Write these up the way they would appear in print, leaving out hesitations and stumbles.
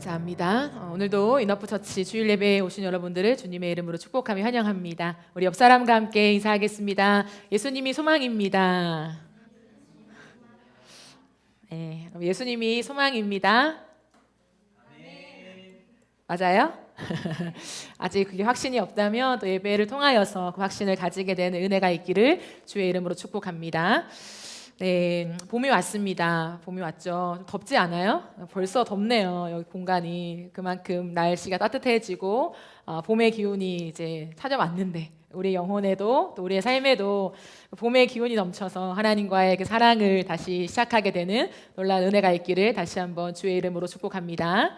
감사합니다. 오늘도 인어프 처치 주일 예배에 오신 여러분들을 주님의 이름으로 축복하며 환영합니다. 우리 옆 사람과 함께 인사하겠습니다. 예수님이 소망입니다. 네, 예수님이 소망입니다. 맞아요? 아직 그게 확신이 없다면 또 예배를 통하여서 그 확신을 가지게 되는 은혜가 있기를 주의 이름으로 축복합니다. 네, 봄이 왔습니다. 봄이 왔죠. 덥지 않아요? 벌써 덥네요. 여기 공간이 그만큼 날씨가 따뜻해지고 봄의 기운이 이제 찾아왔는데 우리 영혼에도 또 우리의 삶에도 봄의 기운이 넘쳐서 하나님과의 그 사랑을 다시 시작하게 되는 놀라운 은혜가 있기를 다시 한번 주의 이름으로 축복합니다.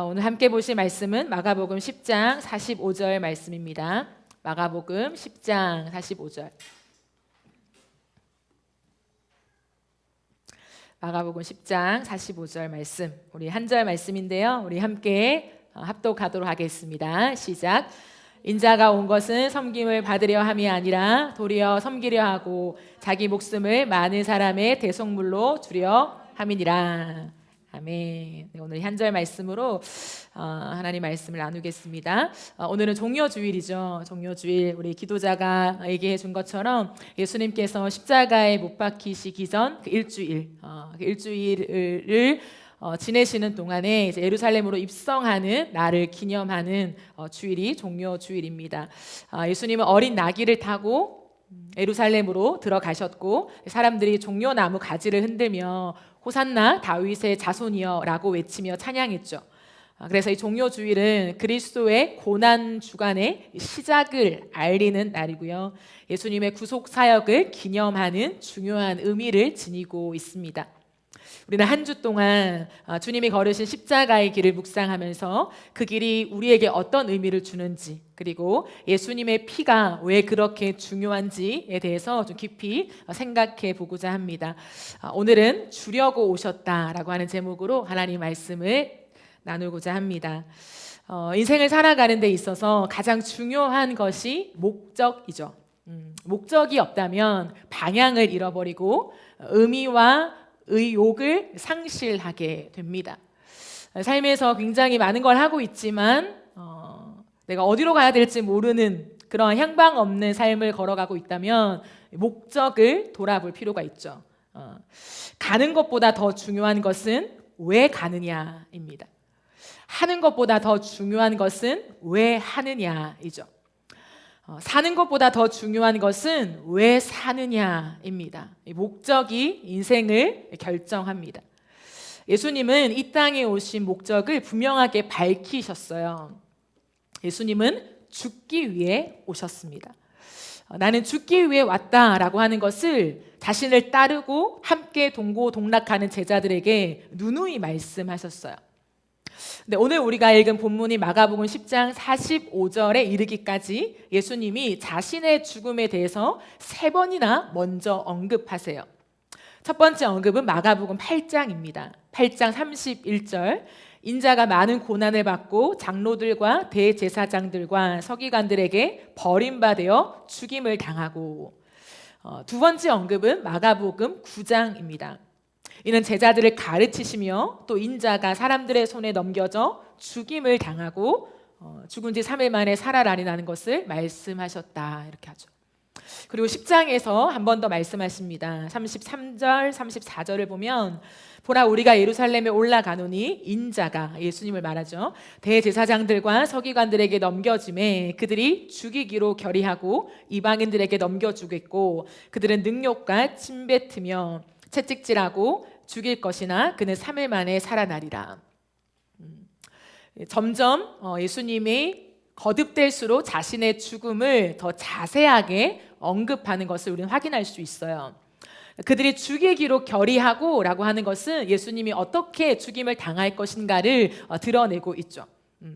오늘 함께 보실 말씀은 마가복음 10장 45절 말씀입니다. 마가복음 10장 45절. 마가복음 10장 45절 말씀, 우리 한 절 말씀인데요. 우리 함께 합독하도록 하겠습니다. 시작. 인자가 온 것은 섬김을 받으려 함이 아니라 도리어 섬기려 하고 자기 목숨을 많은 사람의 대속물로 주려 함이니라. 아멘. 네, 오늘 한 절 말씀으로 하나님 말씀을 나누겠습니다. 오늘은 종려주일이죠. 종려주일, 우리 기도자가 얘기해 준 것처럼 예수님께서 십자가에 못 박히시기 전 그 일주일을 지내시는 동안에 이제 예루살렘으로 입성하는 날을 기념하는 주일이 종려주일입니다. 예수님은 어린 나귀를 타고 예루살렘으로 들어가셨고 사람들이 종려나무 가지를 흔들며 호산나 다윗의 자손이여 라고 외치며 찬양했죠. 그래서 이 종려주일은 그리스도의 고난 주간의 시작을 알리는 날이고요. 예수님의 구속 사역을 기념하는 중요한 의미를 지니고 있습니다. 우리는 한 주 동안 주님이 걸으신 십자가의 길을 묵상하면서 그 길이 우리에게 어떤 의미를 주는지, 그리고 예수님의 피가 왜 그렇게 중요한지에 대해서 좀 깊이 생각해 보고자 합니다. 오늘은 주려고 오셨다라고 하는 제목으로 하나님 말씀을 나누고자 합니다. 인생을 살아가는 데 있어서 가장 중요한 것이 목적이죠. 목적이 없다면 방향을 잃어버리고 의미와 의욕을 상실하게 됩니다. 삶에서 굉장히 많은 걸 하고 있지만 내가 어디로 가야 될지 모르는 그런 향방 없는 삶을 걸어가고 있다면 목적을 돌아볼 필요가 있죠. 가는 것보다 더 중요한 것은 왜 가느냐입니다. 하는 것보다 더 중요한 것은 왜 하느냐이죠. 사는 것보다 더 중요한 것은 왜 사느냐입니다. 목적이 인생을 결정합니다. 예수님은 이 땅에 오신 목적을 분명하게 밝히셨어요. 예수님은 죽기 위해 오셨습니다. 나는 죽기 위해 왔다라고 하는 것을 자신을 따르고 함께 동고동락하는 제자들에게 누누이 말씀하셨어요. 근데 오늘 우리가 읽은 본문이 마가복음 10장 45절에 이르기까지 예수님이 자신의 죽음에 대해서 3번이나 먼저 언급하세요. 첫 번째 언급은 마가복음 8장입니다. 8장 31절, 인자가 많은 고난을 받고 장로들과 대제사장들과 서기관들에게 버림받아 죽임을 당하고, 두 번째 언급은 마가복음 9장입니다. 이는 제자들을 가르치시며 또 인자가 사람들의 손에 넘겨져 죽임을 당하고 죽은 지 3일 만에 살아나리라는 것을 말씀하셨다, 이렇게 하죠. 그리고 10장에서 한 번 더 말씀하십니다. 33절, 34절을 보면 보라 우리가 예루살렘에 올라가노니 인자가, 예수님을 말하죠, 대제사장들과 서기관들에게 넘겨짐에 그들이 죽이기로 결의하고 이방인들에게 넘겨주겠고 그들은 능욕과 침뱉으며 채찍질하고 죽일 것이나 그는 3일 만에 살아나리라. 점점 예수님이 거듭될수록 자신의 죽음을 더 자세하게 언급하는 것을 우리는 확인할 수 있어요. 그들이 죽이기로 결의하고 라고 하는 것은 예수님이 어떻게 죽임을 당할 것인가를 드러내고 있죠.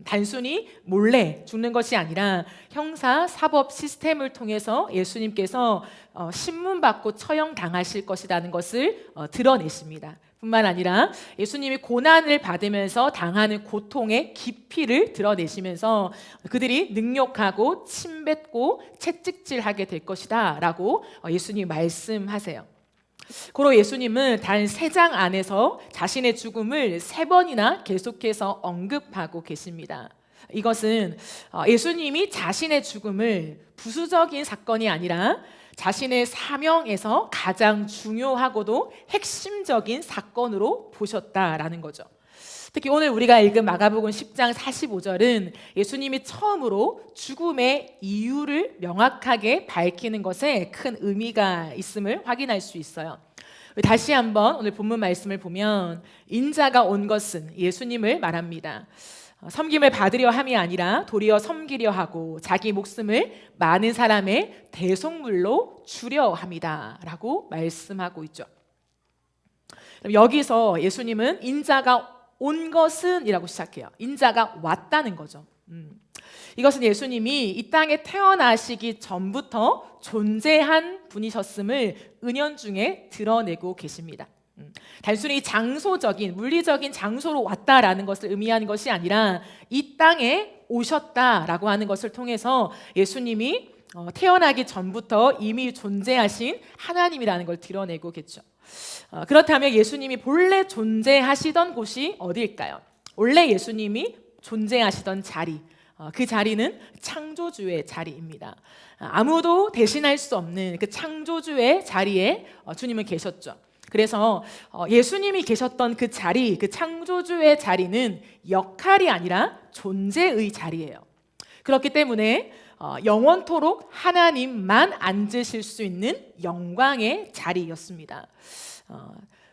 단순히 몰래 죽는 것이 아니라 형사 사법 시스템을 통해서 예수님께서 신문받고 처형당하실 것이라는 것을 드러내십니다. 뿐만 아니라 예수님이 고난을 받으면서 당하는 고통의 깊이를 드러내시면서 그들이 능욕하고 침뱉고 채찍질하게 될 것이다 라고 예수님이 말씀하세요. 고로 예수님은 단 3장 안에서 자신의 죽음을 3번이나 계속해서 언급하고 계십니다. 이것은 예수님이 자신의 죽음을 부수적인 사건이 아니라 자신의 사명에서 가장 중요하고도 핵심적인 사건으로 보셨다라는 거죠. 특히 오늘 우리가 읽은 마가복음 10장 45절은 예수님이 처음으로 죽음의 이유를 명확하게 밝히는 것에 큰 의미가 있음을 확인할 수 있어요. 다시 한번 오늘 본문 말씀을 보면 인자가 온 것은 예수님을 말합니다. 섬김을 받으려 함이 아니라 도리어 섬기려 하고 자기 목숨을 많은 사람의 대속물로 주려 함이다 라고 말씀하고 있죠. 여기서 예수님은 인자가 온 것은 이라고 시작해요. 인자가 왔다는 거죠. 이것은 예수님이 이 땅에 태어나시기 전부터 존재한 분이셨음을 은연중에 드러내고 계십니다. 단순히 장소적인 물리적인 장소로 왔다라는 것을 의미하는 것이 아니라 이 땅에 오셨다라고 하는 것을 통해서 예수님이 태어나기 전부터 이미 존재하신 하나님이라는 걸 드러내고겠죠. 그렇다면 예수님이 본래 존재하시던 곳이 어디일까요? 원래 예수님이 존재하시던 자리, 그 자리는 창조주의 자리입니다. 아무도 대신할 수 없는 그 창조주의 자리에 주님은 계셨죠. 그래서 예수님이 계셨던 그 자리, 그 창조주의 자리는 역할이 아니라 존재의 자리예요. 그렇기 때문에 영원토록 하나님만 앉으실 수 있는 영광의 자리였습니다.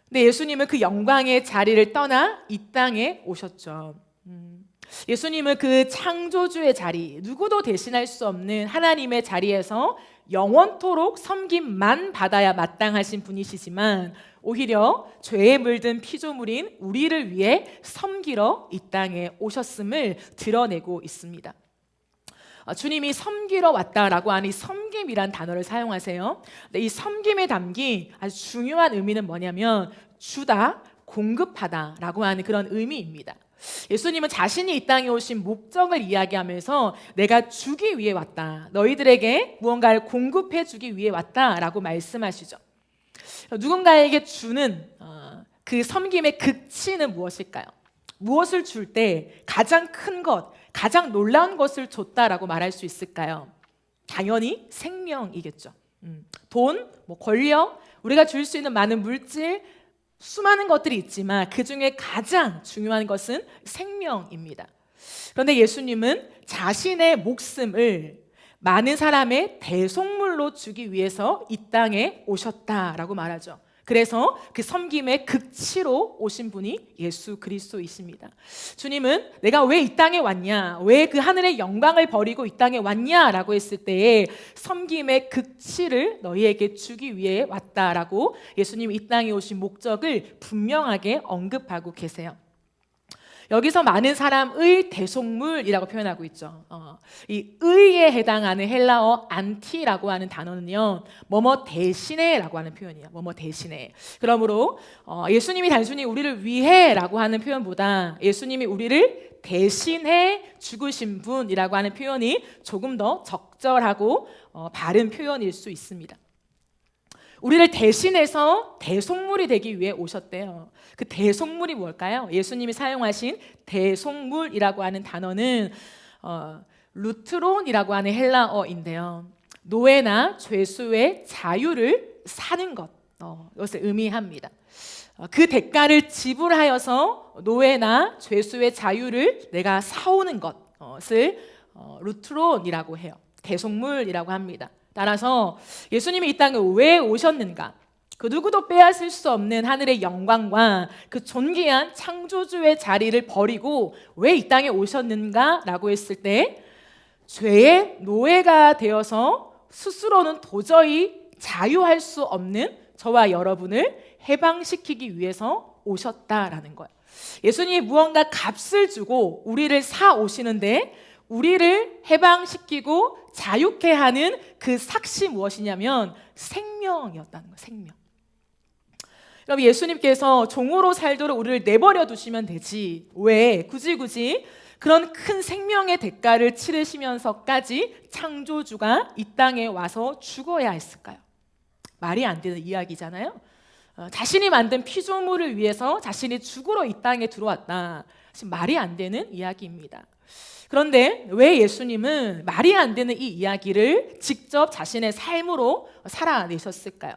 근데 예수님은 그 영광의 자리를 떠나 이 땅에 오셨죠. 예수님은 그 창조주의 자리, 누구도 대신할 수 없는 하나님의 자리에서 영원토록 섬김만 받아야 마땅하신 분이시지만 오히려 죄에 물든 피조물인 우리를 위해 섬기러 이 땅에 오셨음을 드러내고 있습니다. 주님이 섬기러 왔다라고 하는 이 섬김이란 단어를 사용하세요. 근데 이 섬김에 담긴 아주 중요한 의미는 뭐냐면 주다, 공급하다라고 하는 그런 의미입니다. 예수님은 자신이 이 땅에 오신 목적을 이야기하면서 내가 주기 위해 왔다, 너희들에게 무언가를 공급해 주기 위해 왔다라고 말씀하시죠. 누군가에게 주는 그 섬김의 극치는 무엇일까요? 무엇을 줄 때 가장 큰 것, 가장 놀라운 것을 줬다라고 말할 수 있을까요? 당연히 생명이겠죠. 돈, 권력, 우리가 줄 수 있는 많은 물질, 수많은 것들이 있지만 그 중에 가장 중요한 것은 생명입니다. 그런데 예수님은 자신의 목숨을 많은 사람의 대속물로 주기 위해서 이 땅에 오셨다라고 말하죠. 그래서 그 섬김의 극치로 오신 분이 예수 그리스도이십니다. 주님은 내가 왜 이 땅에 왔냐, 왜 그 하늘의 영광을 버리고 이 땅에 왔냐라고 했을 때에 섬김의 극치를 너희에게 주기 위해 왔다라고 예수님이 이 땅에 오신 목적을 분명하게 언급하고 계세요. 여기서 많은 사람의 대속물이라고 표현하고 있죠. 이 의에 해당하는 헬라어 안티라고 하는 단어는요, 뭐뭐 대신에라고 하는 표현이에요. 뭐뭐 대신에. 그러므로 예수님이 단순히 우리를 위해라고 하는 표현보다 예수님이 우리를 대신해 죽으신 분이라고 하는 표현이 조금 더 적절하고 바른 표현일 수 있습니다. 우리를 대신해서 대속물이 되기 위해 오셨대요. 그 대속물이 뭘까요? 예수님이 사용하신 대속물이라고 하는 단어는 루트론이라고 하는 헬라어인데요. 노예나 죄수의 자유를 사는 것, 이것을 의미합니다. 그 대가를 지불하여서 노예나 죄수의 자유를 내가 사오는 것을 루트론이라고 해요. 대속물이라고 합니다. 따라서 예수님이 이 땅에 왜 오셨는가? 그 누구도 빼앗을 수 없는 하늘의 영광과 그 존귀한 창조주의 자리를 버리고 왜 이 땅에 오셨는가? 라고 했을 때 죄의 노예가 되어서 스스로는 도저히 자유할 수 없는 저와 여러분을 해방시키기 위해서 오셨다라는 거예요. 예수님이 무언가 값을 주고 우리를 사 오시는데 우리를 해방시키고 자유케 하는 그 삭시 무엇이냐면 생명이었다는 거예요. 생명. 여러분, 예수님께서 종으로 살도록 우리를 내버려 두시면 되지 왜 굳이 그런 큰 생명의 대가를 치르시면서까지 창조주가 이 땅에 와서 죽어야 했을까요? 말이 안 되는 이야기잖아요. 자신이 만든 피조물을 위해서 자신이 죽으러 이 땅에 들어왔다. 지금 말이 안 되는 이야기입니다. 그런데 왜 예수님은 말이 안 되는 이 이야기를 직접 자신의 삶으로 살아내셨을까요?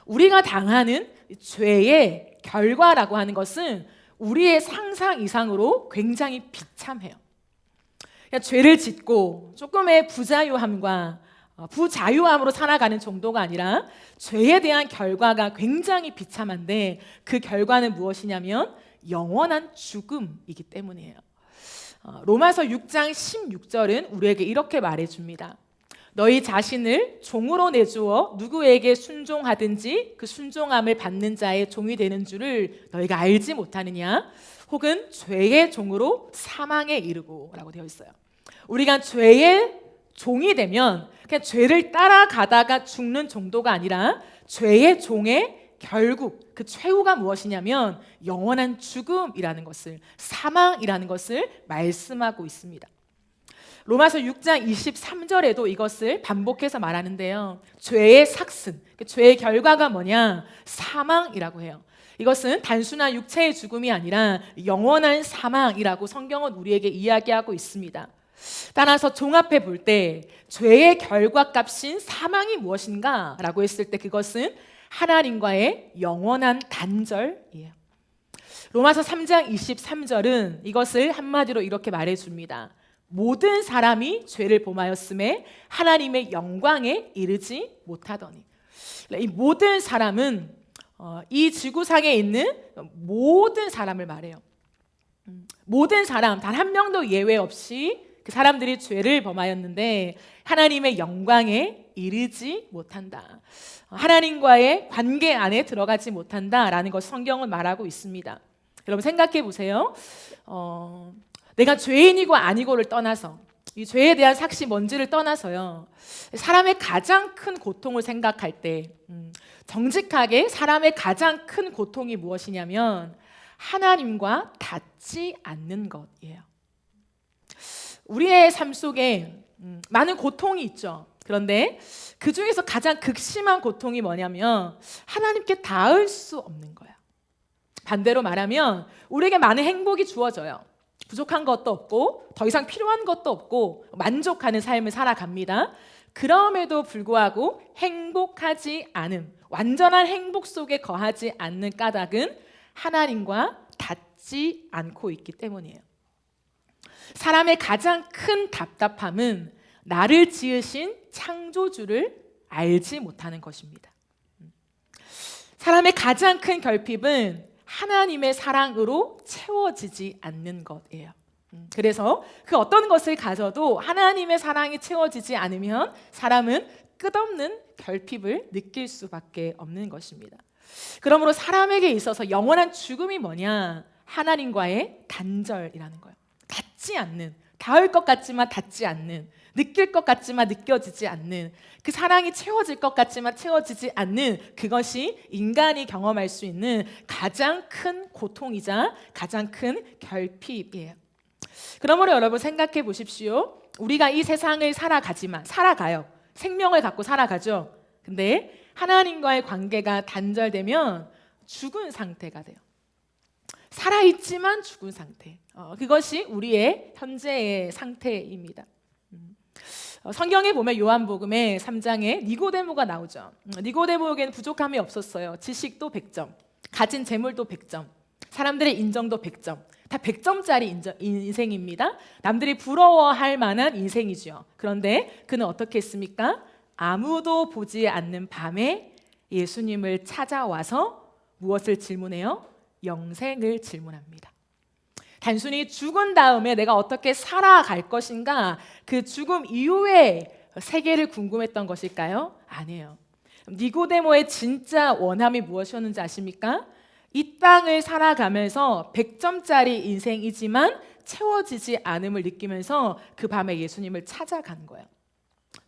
우리가 당하는 죄의 결과라고 하는 것은 우리의 상상 이상으로 굉장히 비참해요. 그냥 죄를 짓고 조금의 부자유함과 부자유함으로 살아가는 정도가 아니라 죄에 대한 결과가 굉장히 비참한데 그 결과는 무엇이냐면 영원한 죽음이기 때문이에요. 로마서 6장 16절은 우리에게 이렇게 말해줍니다. 너희 자신을 종으로 내주어 누구에게 순종하든지 그 순종함을 받는 자의 종이 되는 줄을 너희가 알지 못하느냐? 혹은 죄의 종으로 사망에 이르고 라고 되어 있어요. 우리가 죄의 종이 되면 그냥 죄를 따라가다가 죽는 정도가 아니라 죄의 종의 결국 그 최후가 무엇이냐면 영원한 죽음이라는 것을, 사망이라는 것을 말씀하고 있습니다. 로마서 6장 23절에도 이것을 반복해서 말하는데요. 죄의 삭슨, 죄의 결과가 뭐냐? 사망이라고 해요. 이것은 단순한 육체의 죽음이 아니라 영원한 사망이라고 성경은 우리에게 이야기하고 있습니다. 따라서 종합해 볼 때 죄의 결과값인 사망이 무엇인가? 라고 했을 때 그것은 하나님과의 영원한 단절이에요. 로마서 3장 23절은 이것을 한마디로 이렇게 말해줍니다. 모든 사람이 죄를 범하였음에 하나님의 영광에 이르지 못하더니. 이 모든 사람은 이 지구상에 있는 모든 사람을 말해요. 모든 사람, 단 한 명도 예외 없이 그 사람들이 죄를 범하였는데 하나님의 영광에 이르지 못한다. 하나님과의 관계 안에 들어가지 못한다라는 것을 성경은 말하고 있습니다. 여러분 생각해 보세요. 내가 죄인이고 아니고를 떠나서 이 죄에 대한 삭시 뭔지를 떠나서요. 사람의 가장 큰 고통을 생각할 때 정직하게 사람의 가장 큰 고통이 무엇이냐면 하나님과 닿지 않는 것이에요. 우리의 삶 속에 많은 고통이 있죠. 그런데 그 중에서 가장 극심한 고통이 뭐냐면 하나님께 닿을 수 없는 거야. 반대로 말하면 우리에게 많은 행복이 주어져요. 부족한 것도 없고 더 이상 필요한 것도 없고 만족하는 삶을 살아갑니다. 그럼에도 불구하고 행복하지 않음, 완전한 행복 속에 거하지 않는 까닭은 하나님과 닿지 않고 있기 때문이에요. 사람의 가장 큰 답답함은 나를 지으신 창조주를 알지 못하는 것입니다. 사람의 가장 큰 결핍은 하나님의 사랑으로 채워지지 않는 것이에요. 그래서 그 어떤 것을 가져도 하나님의 사랑이 채워지지 않으면 사람은 끝없는 결핍을 느낄 수밖에 없는 것입니다. 그러므로 사람에게 있어서 영원한 죽음이 뭐냐? 하나님과의 단절이라는 거예요. 닿지 않는, 닿을 것 같지만 닿지 않는, 느낄 것 같지만 느껴지지 않는, 그 사랑이 채워질 것 같지만 채워지지 않는 그것이 인간이 경험할 수 있는 가장 큰 고통이자 가장 큰 결핍이에요. 그러므로 여러분 생각해 보십시오. 우리가 이 세상을 살아가요. 생명을 갖고 살아가죠. 근데 하나님과의 관계가 단절되면 죽은 상태가 돼요. 살아있지만 죽은 상태. 그것이 우리의 현재의 상태입니다. 성경에 보면 요한복음의 3장에 니고데모가 나오죠. 니고데모에게는 부족함이 없었어요. 지식도 100점, 가진 재물도 100점, 사람들의 인정도 100점. 다 100점짜리 인생입니다. 남들이 부러워할 만한 인생이죠. 그런데 그는 어떻게 했습니까? 아무도 보지 않는 밤에 예수님을 찾아와서 무엇을 질문해요? 영생을 질문합니다. 단순히 죽은 다음에 내가 어떻게 살아갈 것인가, 그 죽음 이후의 세계를 궁금했던 것일까요? 아니에요. 니고데모의 진짜 원함이 무엇이었는지 아십니까? 이 땅을 살아가면서 100점짜리 인생이지만 채워지지 않음을 느끼면서 그 밤에 예수님을 찾아간 거예요.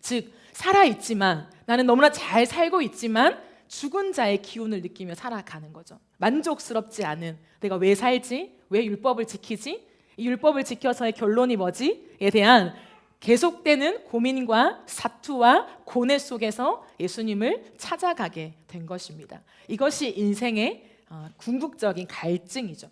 즉 살아있지만, 나는 너무나 잘 살고 있지만 죽은 자의 기운을 느끼며 살아가는 거죠. 만족스럽지 않은, 내가 왜 살지? 왜 율법을 지키지? 이 율법을 지켜서의 결론이 뭐지?에 대한 계속되는 고민과 사투와 고뇌 속에서 예수님을 찾아가게 된 것입니다. 이것이 인생의 궁극적인 갈증이죠.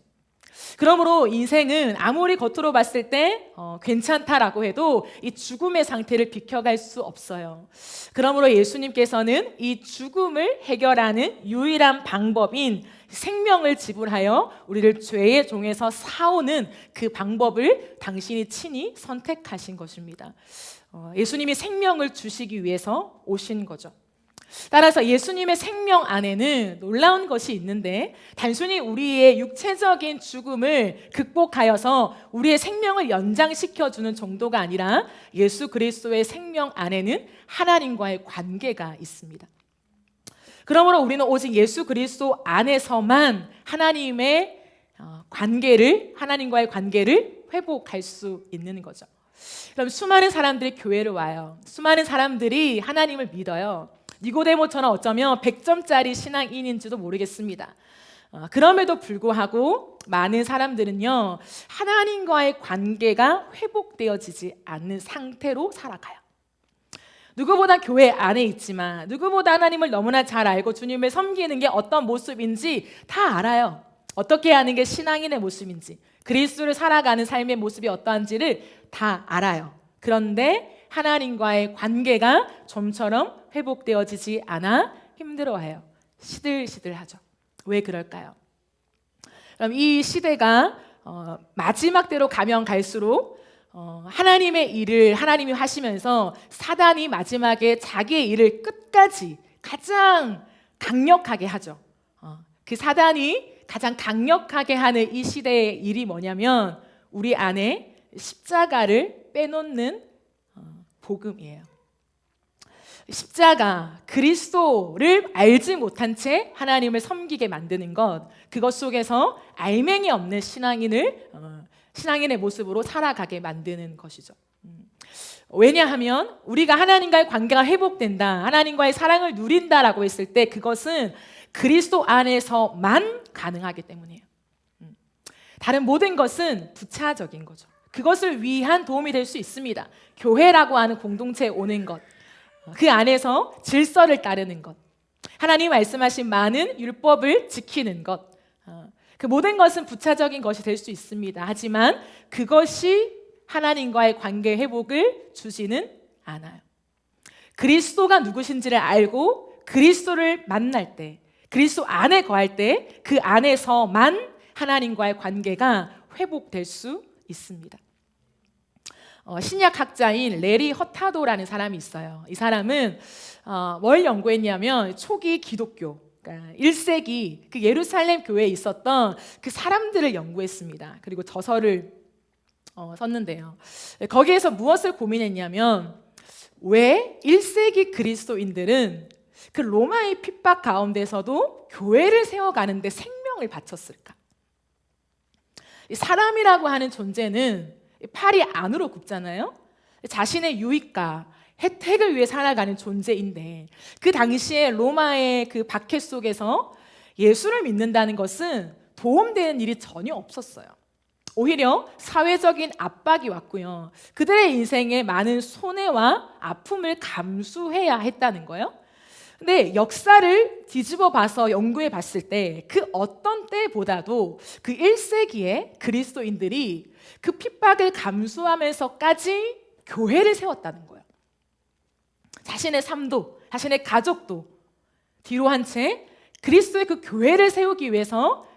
그러므로 인생은 아무리 겉으로 봤을 때 괜찮다라고 해도 이 죽음의 상태를 비켜갈 수 없어요. 그러므로 예수님께서는 이 죽음을 해결하는 유일한 방법인 생명을 지불하여 우리를 죄의 종에서 사오는 그 방법을 당신이 친히 선택하신 것입니다. 예수님이 생명을 주시기 위해서 오신 거죠. 따라서 예수님의 생명 안에는 놀라운 것이 있는데, 단순히 우리의 육체적인 죽음을 극복하여서 우리의 생명을 연장시켜주는 정도가 아니라 예수 그리스도의 생명 안에는 하나님과의 관계가 있습니다. 그러므로 우리는 오직 예수 그리스도 안에서만 하나님과의 관계를 회복할 수 있는 거죠. 그럼 수많은 사람들이 교회를 와요. 수많은 사람들이 하나님을 믿어요. 니고데모처럼 어쩌면 100점짜리 신앙인인지도 모르겠습니다. 그럼에도 불구하고 많은 사람들은요, 하나님과의 관계가 회복되어지지 않는 상태로 살아가요. 누구보다 교회 안에 있지만, 누구보다 하나님을 너무나 잘 알고 주님을 섬기는 게 어떤 모습인지 다 알아요. 어떻게 하는 게 신앙인의 모습인지, 그리스도를 살아가는 삶의 모습이 어떠한지를 다 알아요. 그런데 하나님과의 관계가 좀처럼 회복되어지지 않아 힘들어해요. 시들시들하죠. 왜 그럴까요? 그럼 이 시대가 마지막 때로 가면 갈수록 하나님의 일을 하나님이 하시면서 사단이 마지막에 자기의 일을 끝까지 가장 강력하게 하죠. 그 사단이 가장 강력하게 하는 이 시대의 일이 뭐냐면 우리 안에 십자가를 빼놓는 복음이에요. 십자가, 그리스도를 알지 못한 채 하나님을 섬기게 만드는 것, 그것 속에서 알맹이 없는 신앙인의 모습으로 살아가게 만드는 것이죠. 왜냐하면 우리가 하나님과의 관계가 회복된다, 하나님과의 사랑을 누린다라고 했을 때 그것은 그리스도 안에서만 가능하기 때문이에요. 다른 모든 것은 부차적인 거죠. 그것을 위한 도움이 될 수 있습니다. 교회라고 하는 공동체에 오는 것, 그 안에서 질서를 따르는 것, 하나님 말씀하신 많은 율법을 지키는 것, 그 모든 것은 부차적인 것이 될 수 있습니다. 하지만 그것이 하나님과의 관계 회복을 주지는 않아요. 그리스도가 누구신지를 알고 그리스도를 만날 때, 그리스도 안에 거할 때 그 안에서만 하나님과의 관계가 회복될 수 있습니다. 신약학자인 레리 허타도라는 사람이 있어요. 이 사람은 뭘 연구했냐면 초기 기독교, 그러니까 1세기 그 예루살렘 교회에 있었던 그 사람들을 연구했습니다. 그리고 저서를 썼는데요. 거기에서 무엇을 고민했냐면 왜 1세기 그리스도인들은 그 로마의 핍박 가운데서도 교회를 세워가는데 생명을 바쳤을까? 사람이라고 하는 존재는 팔이 안으로 굽잖아요. 자신의 유익과 혜택을 위해 살아가는 존재인데 그 당시에 로마의 그 박해 속에서 예수를 믿는다는 것은 도움되는 일이 전혀 없었어요. 오히려 사회적인 압박이 왔고요. 그들의 인생에 많은 손해와 아픔을 감수해야 했다는 거예요. 근데 역사를 뒤집어 봐서 연구해 봤을 때 그 어떤 때보다도 그 1세기에 그리스도인들이 그 핍박을 감수하면서까지 교회를 세웠다는 거예요. 자신의 삶도, 자신의 가족도 뒤로 한 채 그리스도의 그 교회를 세우기 위해서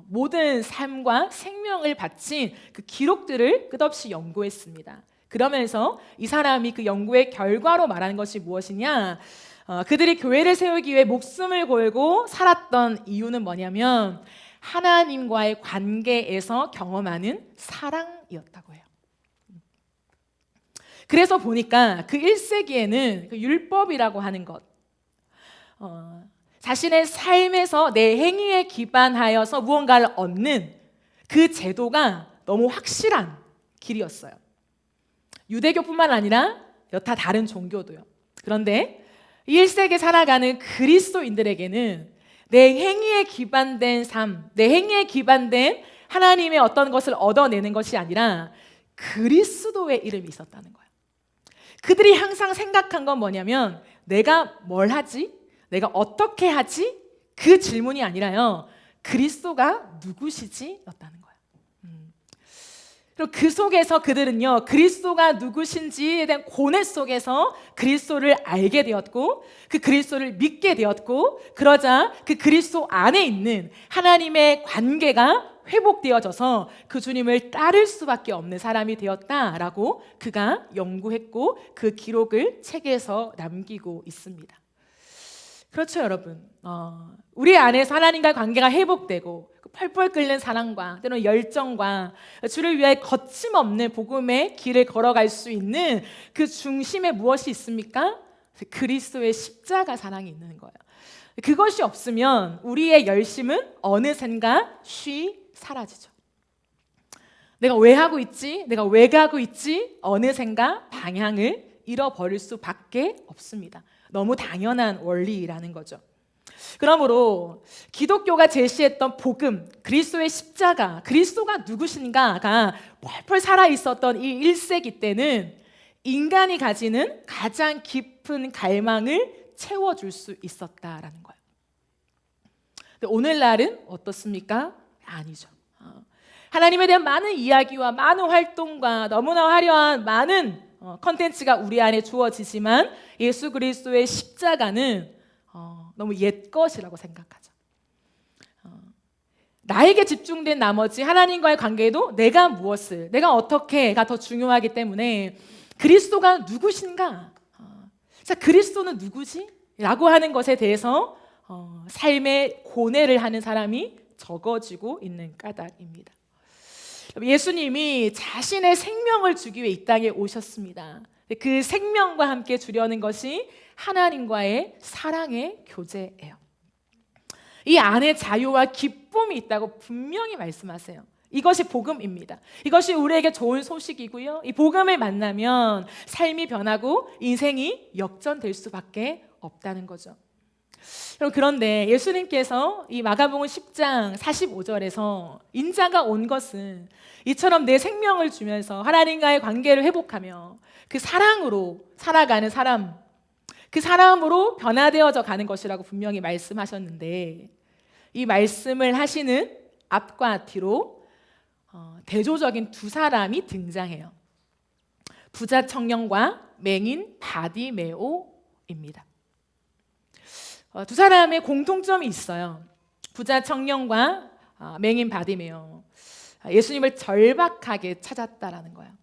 모든 삶과 생명을 바친 그 기록들을 끝없이 연구했습니다. 그러면서 이 사람이 그 연구의 결과로 말하는 것이 무엇이냐? 그들이 교회를 세우기 위해 목숨을 걸고 살았던 이유는 뭐냐면 하나님과의 관계에서 경험하는 사랑이었다고 해요. 그래서 보니까 그 1세기에는 그 율법이라고 하는 것, 자신의 삶에서 내 행위에 기반하여서 무언가를 얻는 그 제도가 너무 확실한 길이었어요. 유대교뿐만 아니라 여타 다른 종교도요. 그런데 1세기에 살아가는 그리스도인들에게는 내 행위에 기반된 삶, 내 행위에 기반된 하나님의 어떤 것을 얻어내는 것이 아니라 그리스도의 이름이 있었다는 거예요. 그들이 항상 생각한 건 뭐냐면 내가 뭘 하지? 내가 어떻게 하지? 그 질문이 아니라요. 그리스도가 누구시지? 였다는 거예요. 그리고 그 속에서 그들은요, 그리스도가 누구신지에 대한 고뇌 속에서 그리스도를 알게 되었고, 그 그리스도를 믿게 되었고, 그러자 그 그리스도 안에 있는 하나님의 관계가 회복되어져서 그 주님을 따를 수밖에 없는 사람이 되었다라고 그가 연구했고, 그 기록을 책에서 남기고 있습니다. 그렇죠, 여러분. 우리 안에서 하나님과 관계가 회복되고 펄펄 끓는 사랑과 때로는 열정과 주를 위해 거침없는 복음의 길을 걸어갈 수 있는 그 중심에 무엇이 있습니까? 그리스도의 십자가 사랑이 있는 거예요. 그것이 없으면 우리의 열심은 어느샌가 쉬 사라지죠. 내가 왜 하고 있지? 내가 왜 가고 있지? 어느샌가 방향을 잃어버릴 수밖에 없습니다. 너무 당연한 원리라는 거죠. 그러므로 기독교가 제시했던 복음, 그리스도의 십자가, 그리스도가 누구신가가 펄펄 살아있었던 이 1세기 때는 인간이 가지는 가장 깊은 갈망을 채워줄 수 있었다라는 거예요. 근데 오늘날은 어떻습니까? 아니죠. 하나님에 대한 많은 이야기와 많은 활동과 너무나 화려한 많은 컨텐츠가 우리 안에 주어지지만 예수 그리스도의 십자가는 너무 옛것이라고 생각하죠. 나에게 집중된 나머지 하나님과의 관계도 내가 무엇을, 내가 어떻게가 더 중요하기 때문에 그리스도가 누구신가? 자, 그리스도는 누구지? 라고 하는 것에 대해서 삶의 고뇌를 하는 사람이 적어지고 있는 까닭입니다. 예수님이 자신의 생명을 주기 위해 이 땅에 오셨습니다. 그 생명과 함께 주려는 것이 하나님과의 사랑의 교제예요. 이 안에 자유와 기쁨이 있다고 분명히 말씀하세요. 이것이 복음입니다. 이것이 우리에게 좋은 소식이고요. 이 복음을 만나면 삶이 변하고 인생이 역전될 수밖에 없다는 거죠. 그런데 예수님께서 이 마가복음 10장 45절에서 인자가 온 것은 이처럼 내 생명을 주면서 하나님과의 관계를 회복하며 그 사랑으로 살아가는 사람, 그 사람으로 변화되어져 가는 것이라고 분명히 말씀하셨는데, 이 말씀을 하시는 앞과 뒤로 대조적인 두 사람이 등장해요. 부자 청년과 맹인 바디메오입니다. 두 사람의 공통점이 있어요. 부자 청년과 맹인 바디메오, 예수님을 절박하게 찾았다라는 거예요.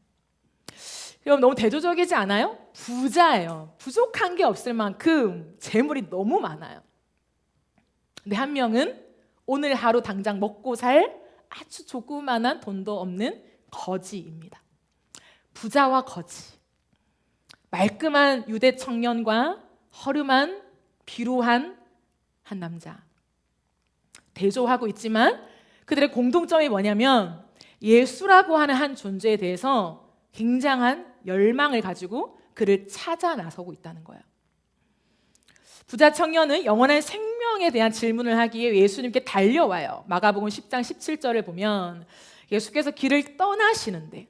여러분, 너무 대조적이지 않아요? 부자예요. 부족한 게 없을 만큼 재물이 너무 많아요. 근데 한 명은 오늘 하루 당장 먹고 살 아주 조그만한 돈도 없는 거지입니다. 부자와 거지, 말끔한 유대 청년과 허름한 비루한 한 남자, 대조하고 있지만 그들의 공통점이 뭐냐면 예수라고 하는 한 존재에 대해서 굉장한 열망을 가지고 그를 찾아 나서고 있다는 거예요. 부자 청년은 영원한 생명에 대한 질문을 하기에 예수님께 달려와요. 마가복음 10장 17절을 보면 예수께서 길을 떠나시는데,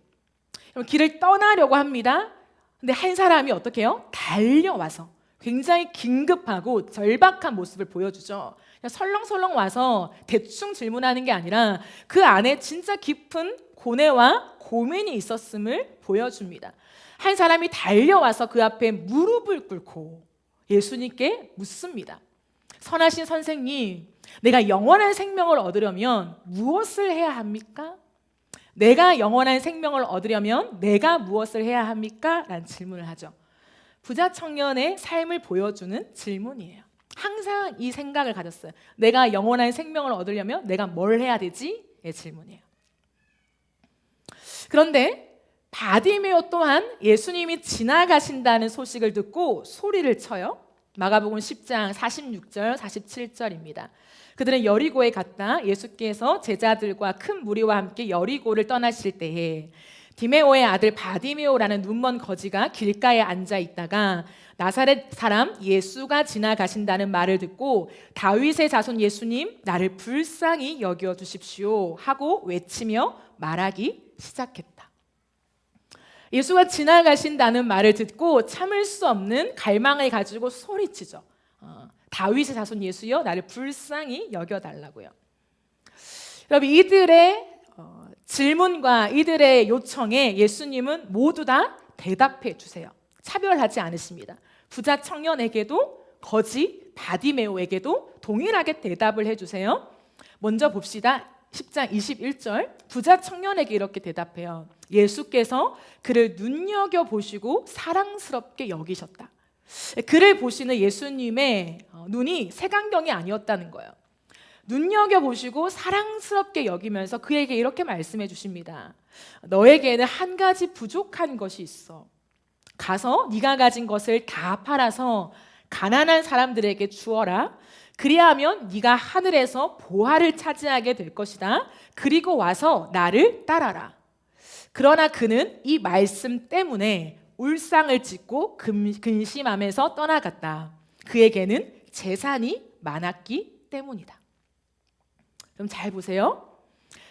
길을 떠나려고 합니다. 근데 한 사람이 어떻게 해요? 달려와서 굉장히 긴급하고 절박한 모습을 보여주죠. 그냥 설렁설렁 와서 대충 질문하는 게 아니라 그 안에 진짜 깊은 고뇌와 고민이 있었음을 보여줍니다. 한 사람이 달려와서 그 앞에 무릎을 꿇고 예수님께 묻습니다. 선하신 선생님, 내가 영원한 생명을 얻으려면 무엇을 해야 합니까? 내가 영원한 생명을 얻으려면 내가 무엇을 해야 합니까? 라는 질문을 하죠. 부자 청년의 삶을 보여주는 질문이에요. 항상 이 생각을 가졌어요. 내가 영원한 생명을 얻으려면 내가 뭘 해야 되지? 의 질문이에요. 그런데 바디메오 또한 예수님이 지나가신다는 소식을 듣고 소리를 쳐요. 마가복음 10장 46절 47절입니다. 그들은 여리고에 갔다 예수께서 제자들과 큰 무리와 함께 여리고를 떠나실 때에 디메오의 아들 바디메오라는 눈먼 거지가 길가에 앉아 있다가 나사렛 사람 예수가 지나가신다는 말을 듣고 다윗의 자손 예수님, 나를 불쌍히 여겨 주십시오 하고 외치며 말하기 시작했다. 예수가 지나가신다는 말을 듣고 참을 수 없는 갈망을 가지고 소리치죠. 다윗의 자손 예수여 나를 불쌍히 여겨달라고요. 여러분, 이들의 질문과 이들의 요청에 예수님은 모두 다 대답해 주세요. 차별하지 않으십니다. 부자 청년에게도 거지 바디메오에게도 동일하게 대답을 해주세요. 먼저 봅시다. 10장 21절, 부자 청년에게 이렇게 대답해요. 예수께서 그를 눈여겨보시고 사랑스럽게 여기셨다. 그를 보시는 예수님의 눈이 색안경이 아니었다는 거예요. 눈여겨보시고 사랑스럽게 여기면서 그에게 이렇게 말씀해 주십니다. 너에게는 한 가지 부족한 것이 있어. 가서 네가 가진 것을 다 팔아서 가난한 사람들에게 주어라. 그리하면 네가 하늘에서 보화를 차지하게 될 것이다. 그리고 와서 나를 따라라. 그러나 그는 이 말씀 때문에 울상을 짓고 근심하면서 떠나갔다. 그에게는 재산이 많았기 때문이다. 그럼 잘 보세요.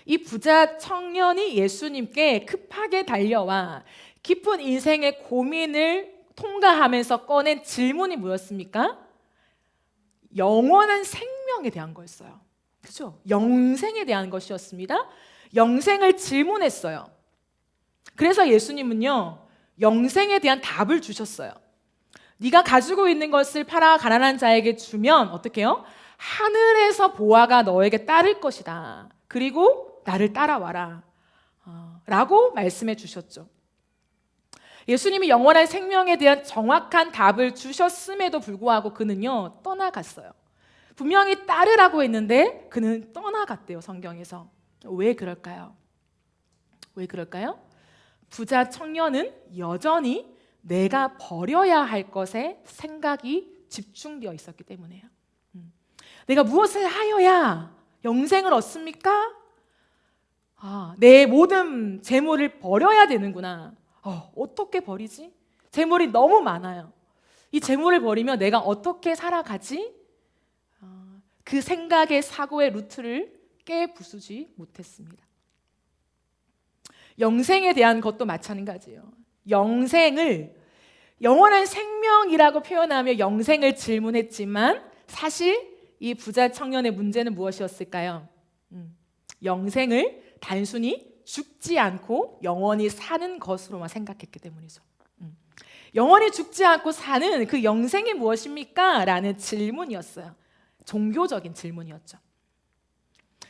이 부자 청년이 예수님께 급하게 달려와 깊은 인생의 고민을 통과하면서 꺼낸 질문이 뭐였습니까? 영원한 생명에 대한 거였어요. 그렇죠? 영생에 대한 것이었습니다. 영생을 질문했어요. 그래서 예수님은요, 영생에 대한 답을 주셨어요. 네가 가지고 있는 것을 팔아 가난한 자에게 주면 어떻게 해요? 하늘에서 보화가 너에게 따를 것이다. 그리고 나를 따라와라. 라고 말씀해 주셨죠. 예수님이 영원한 생명에 대한 정확한 답을 주셨음에도 불구하고 그는요, 떠나갔어요. 분명히 따르라고 했는데 그는 떠나갔대요, 성경에서. 왜 그럴까요? 왜 그럴까요? 부자 청년은 여전히 내가 버려야 할 것에 생각이 집중되어 있었기 때문이에요. 내가 무엇을 하여야 영생을 얻습니까? 내 모든 재물을 버려야 되는구나. 어떻게 버리지? 재물이 너무 많아요. 이 재물을 버리면 내가 어떻게 살아가지? 그 생각의 사고의 루트를 깨부수지 못했습니다. 영생에 대한 것도 마찬가지예요. 영생을 영원한 생명이라고 표현하며 영생을 질문했지만 사실 이 부자 청년의 문제는 무엇이었을까요? 영생을 단순히 죽지 않고 영원히 사는 것으로만 생각했기 때문이죠. 영원히 죽지 않고 사는 그 영생이 무엇입니까? 라는 질문이었어요. 종교적인 질문이었죠.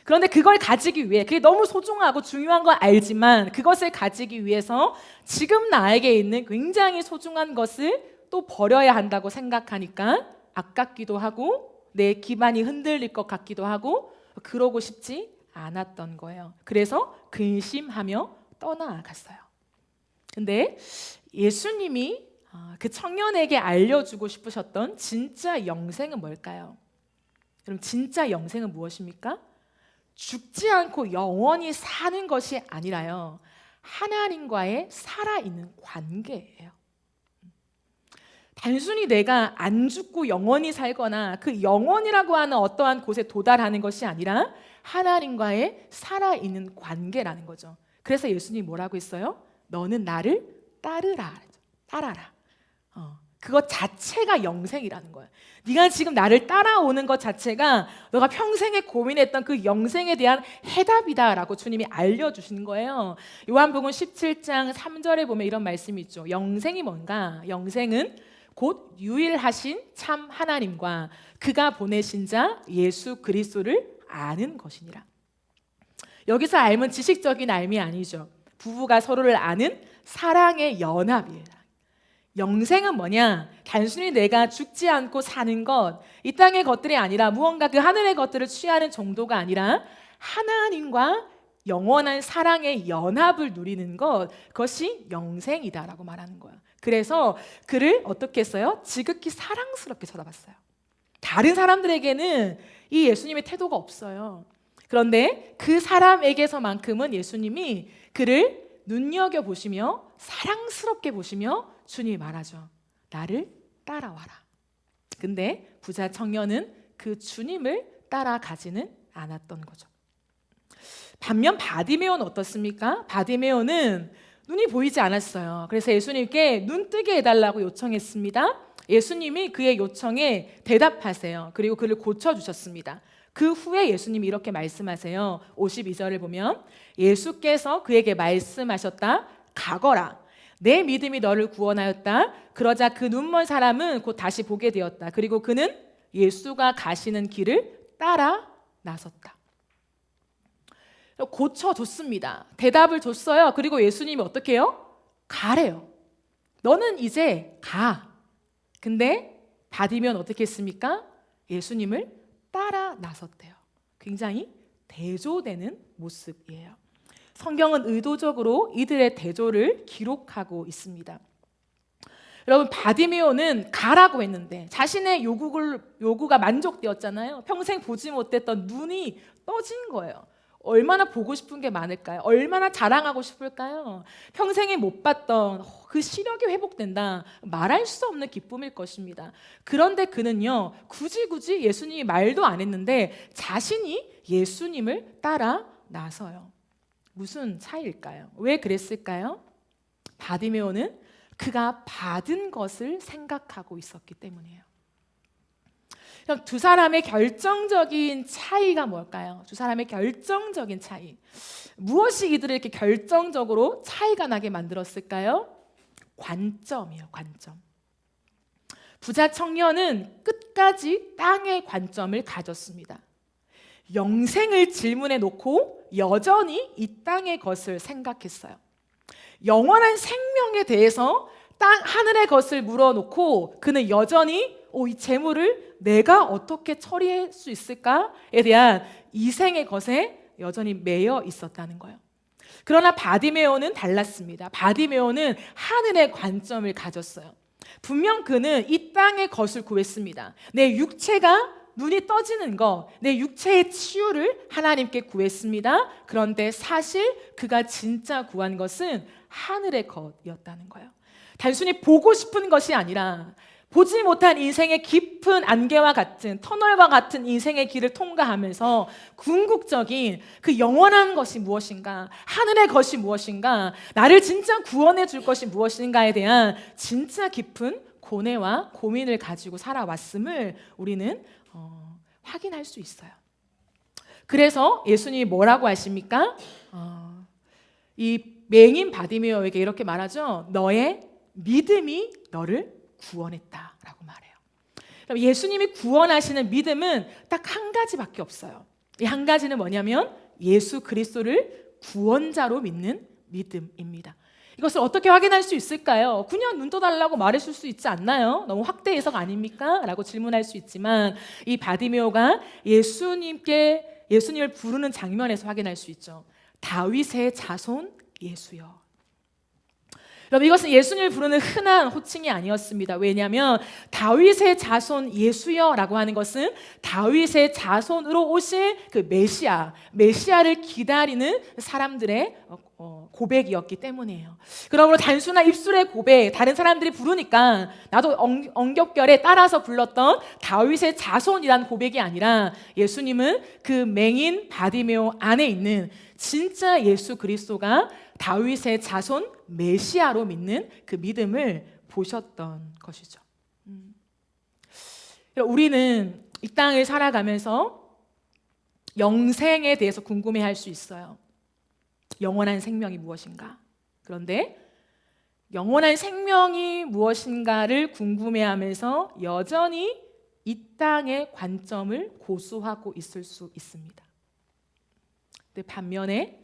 그런데 그걸 가지기 위해, 그게 너무 소중하고 중요한 걸 알지만 그것을 가지기 위해서 지금 나에게 있는 굉장히 소중한 것을 또 버려야 한다고 생각하니까 아깝기도 하고 내 기반이 흔들릴 것 같기도 하고 그러고 싶지 않았던 거예요. 그래서 근심하며 떠나갔어요. 근데 예수님이 그 청년에게 알려주고 싶으셨던 진짜 영생은 뭘까요? 그럼 진짜 영생은 무엇입니까? 죽지 않고 영원히 사는 것이 아니라요, 하나님과의 살아있는 관계예요. 단순히 내가 안 죽고 영원히 살거나 그 영원이라고 하는 어떠한 곳에 도달하는 것이 아니라 하나님과의 살아있는 관계라는 거죠. 그래서 예수님이 뭐라고 했어요? 너는 나를 따라라. 그것 자체가 영생이라는 거예요. 네가 지금 나를 따라오는 것 자체가 너가 평생에 고민했던 그 영생에 대한 해답이다라고 주님이 알려주시는 거예요. 요한복음 17장 3절에 보면 이런 말씀이 있죠. 영생이 뭔가? 영생은 곧 유일하신 참 하나님과 그가 보내신 자 예수 그리스도를 아는 것이니라. 여기서 알면 지식적인 알미 아니죠. 부부가 서로를 아는 사랑의 연합이에요. 영생은 뭐냐? 단순히 내가 죽지 않고 사는 것, 이 땅의 것들이 아니라 무언가 그 하늘의 것들을 취하는 정도가 아니라 하나님과 영원한 사랑의 연합을 누리는 것, 그것이 영생이다라고 말하는 거예요. 그래서 그를 어떻게 했어요? 지극히 사랑스럽게 쳐다봤어요. 다른 사람들에게는 이 예수님의 태도가 없어요. 그런데 그 사람에게서만큼은 예수님이 그를 눈여겨보시며 사랑스럽게 보시며 주님이 말하죠. 나를 따라와라. 근데 부자 청년은 그 주님을 따라가지는 않았던 거죠. 반면 바디메오는 어떻습니까? 바디메오는 눈이 보이지 않았어요. 그래서 예수님께 눈 뜨게 해달라고 요청했습니다. 예수님이 그의 요청에 대답하세요. 그리고 그를 고쳐주셨습니다. 그 후에 예수님이 이렇게 말씀하세요. 52절을 보면 예수께서 그에게 말씀하셨다. 가거라. 내 믿음이 너를 구원하였다. 그러자 그 눈먼 사람은 곧 다시 보게 되었다. 그리고 그는 예수가 가시는 길을 따라 나섰다. 고쳐줬습니다. 대답을 줬어요. 그리고 예수님이 어떻게 해요? 가래요. 너는 이제 가. 근데 바디면 어떻게 했습니까? 예수님을 따라 나섰대요. 굉장히 대조되는 모습이에요. 성경은 의도적으로 이들의 대조를 기록하고 있습니다. 여러분, 바디메오는 가라고 했는데 자신의 요구가 만족되었잖아요. 평생 보지 못했던 눈이 떠진 거예요. 얼마나 보고 싶은 게 많을까요? 얼마나 자랑하고 싶을까요? 평생에 못 봤던 그 시력이 회복된다. 말할 수 없는 기쁨일 것입니다. 그런데 그는요, 굳이 예수님이 말도 안 했는데 자신이 예수님을 따라 나서요. 무슨 차이일까요? 왜 그랬을까요? 바디메오는 그가 받은 것을 생각하고 있었기 때문이에요. 그럼 두 사람의 결정적인 차이가 뭘까요? 두 사람의 결정적인 차이. 무엇이 이들을 이렇게 결정적으로 차이가 나게 만들었을까요? 관점이에요, 관점. 부자 청년은 끝까지 땅의 관점을 가졌습니다. 영생을 질문해 놓고 여전히 이 땅의 것을 생각했어요. 영원한 생명에 대해서 하늘의 것을 물어놓고 그는 여전히 이 재물을 내가 어떻게 처리할 수 있을까에 대한 이생의 것에 여전히 매여 있었다는 거예요. 그러나 바디메오는 달랐습니다. 바디메오는 하늘의 관점을 가졌어요. 분명 그는 이 땅의 것을 구했습니다. 내 육체가 눈이 떠지는 것, 내 육체의 치유를 하나님께 구했습니다. 그런데 사실 그가 진짜 구한 것은 하늘의 것이었다는 거예요. 단순히 보고 싶은 것이 아니라 보지 못한 인생의 깊은 안개와 같은 터널과 같은 인생의 길을 통과하면서 궁극적인 그 영원한 것이 무엇인가, 하늘의 것이 무엇인가, 나를 진짜 구원해 줄 것이 무엇인가에 대한 진짜 깊은 고뇌와 고민을 가지고 살아왔음을 우리는 확인할 수 있어요. 그래서 예수님이 뭐라고 하십니까? 이 맹인 바디메오에게 이렇게 말하죠. 너의 믿음이 너를 구원했다라고 말해요. 그럼 예수님이 구원하시는 믿음은 딱 한 가지밖에 없어요. 이 한 가지는 뭐냐면 예수 그리스도를 구원자로 믿는 믿음입니다. 이것을 어떻게 확인할 수 있을까요? 그냥 눈 떠달라고 말해줄 수 있지 않나요? 너무 확대 해석 아닙니까? 라고 질문할 수 있지만 이 바디메오가 예수님을 부르는 장면에서 확인할 수 있죠. 다윗의 자손 예수여. 여러분, 이것은 예수님을 부르는 흔한 호칭이 아니었습니다. 왜냐하면 다윗의 자손 예수여라고 하는 것은 다윗의 자손으로 오실 그 메시아를 기다리는 사람들의 고백이었기 때문이에요. 그러므로 단순한 입술의 고백, 다른 사람들이 부르니까 나도 엉겹결에 따라서 불렀던 다윗의 자손이라는 고백이 아니라 예수님은 그 맹인 바디메오 안에 있는 진짜 예수 그리스도가 다윗의 자손 메시아로 믿는 그 믿음을 보셨던 것이죠. 우리는 이 땅을 살아가면서 영생에 대해서 궁금해할 수 있어요. 영원한 생명이 무엇인가? 그런데 영원한 생명이 무엇인가를 궁금해하면서 여전히 이 땅의 관점을 고수하고 있을 수 있습니다. 근데 반면에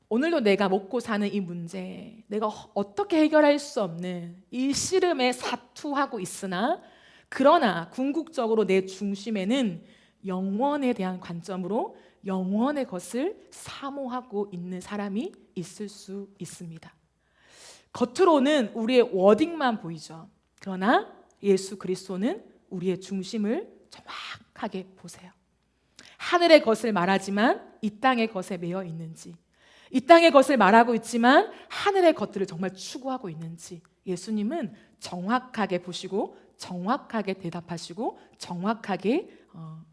오늘도 내가 먹고 사는 이 문제, 내가 어떻게 해결할 수 없는 이 씨름에 사투하고 있으나 그러나 궁극적으로 내 중심에는 영원에 대한 관점으로 영원의 것을 사모하고 있는 사람이 있을 수 있습니다. 겉으로는 우리의 워딩만 보이죠. 그러나 예수 그리스도는 우리의 중심을 정확하게 보세요. 하늘의 것을 말하지만 이 땅의 것에 매여 있는지, 이 땅의 것을 말하고 있지만 하늘의 것들을 정말 추구하고 있는지 예수님은 정확하게 보시고 정확하게 대답하시고 정확하게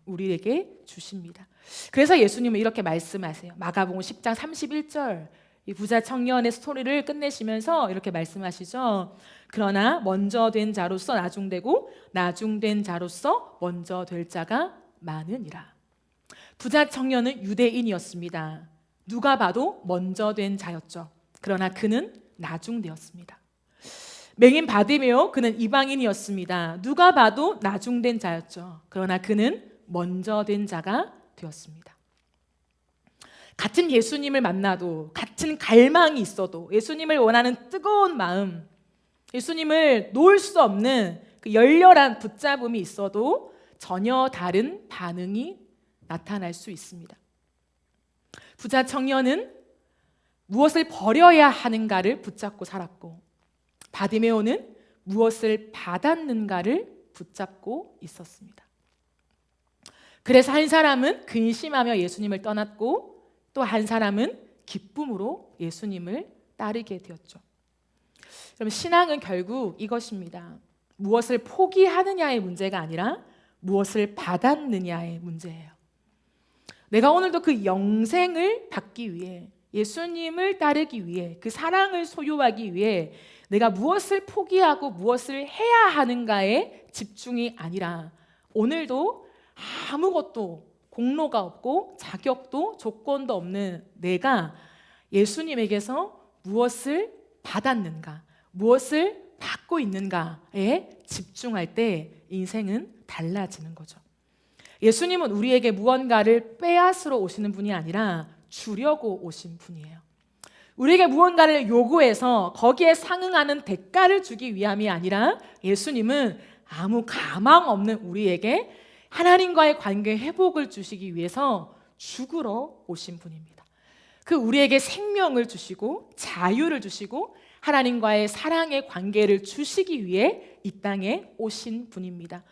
우리에게 주십니다. 그래서 예수님은 이렇게 말씀하세요. 마가복음 10장 31절 이 부자 청년의 스토리를 끝내시면서 이렇게 말씀하시죠. 그러나 먼저 된 자로서 나중되고 나중된 자로서 먼저 될 자가 많으니라. 부자 청년은 유대인이었습니다. 누가 봐도 먼저 된 자였죠. 그러나 그는 나중되었습니다. 맹인 바디메오, 그는 이방인이었습니다. 누가 봐도 나중된 자였죠. 그러나 그는 먼저 된 자가 되었습니다. 같은 예수님을 만나도, 같은 갈망이 있어도, 예수님을 원하는 뜨거운 마음, 예수님을 놓을 수 없는 그 열렬한 붙잡음이 있어도 전혀 다른 반응이 나타날 수 있습니다. 부자 청년은 무엇을 버려야 하는가를 붙잡고 살았고, 바디메오는 무엇을 받았는가를 붙잡고 있었습니다. 그래서 한 사람은 근심하며 예수님을 떠났고, 또 한 사람은 기쁨으로 예수님을 따르게 되었죠. 그럼 신앙은 결국 이것입니다. 무엇을 포기하느냐의 문제가 아니라 무엇을 받았느냐의 문제예요. 내가 오늘도 그 영생을 받기 위해, 예수님을 따르기 위해, 그 사랑을 소유하기 위해 내가 무엇을 포기하고 무엇을 해야 하는가에 집중이 아니라, 오늘도 아무것도 공로가 없고 자격도 조건도 없는 내가 예수님에게서 무엇을 받았는가, 무엇을 받고 있는가에 집중할 때 인생은 달라지는 거죠. 예수님은 우리에게 무언가를 빼앗으러 오시는 분이 아니라 주려고 오신 분이에요. 우리에게 무언가를 요구해서 거기에 상응하는 대가를 주기 위함이 아니라, 예수님은 아무 가망 없는 우리에게 하나님과의 관계 회복을 주시기 위해서 죽으러 오신 분입니다. 그 우리에게 생명을 주시고 자유를 주시고 하나님과의 사랑의 관계를 주시기 위해 이 땅에 오신 분입니다.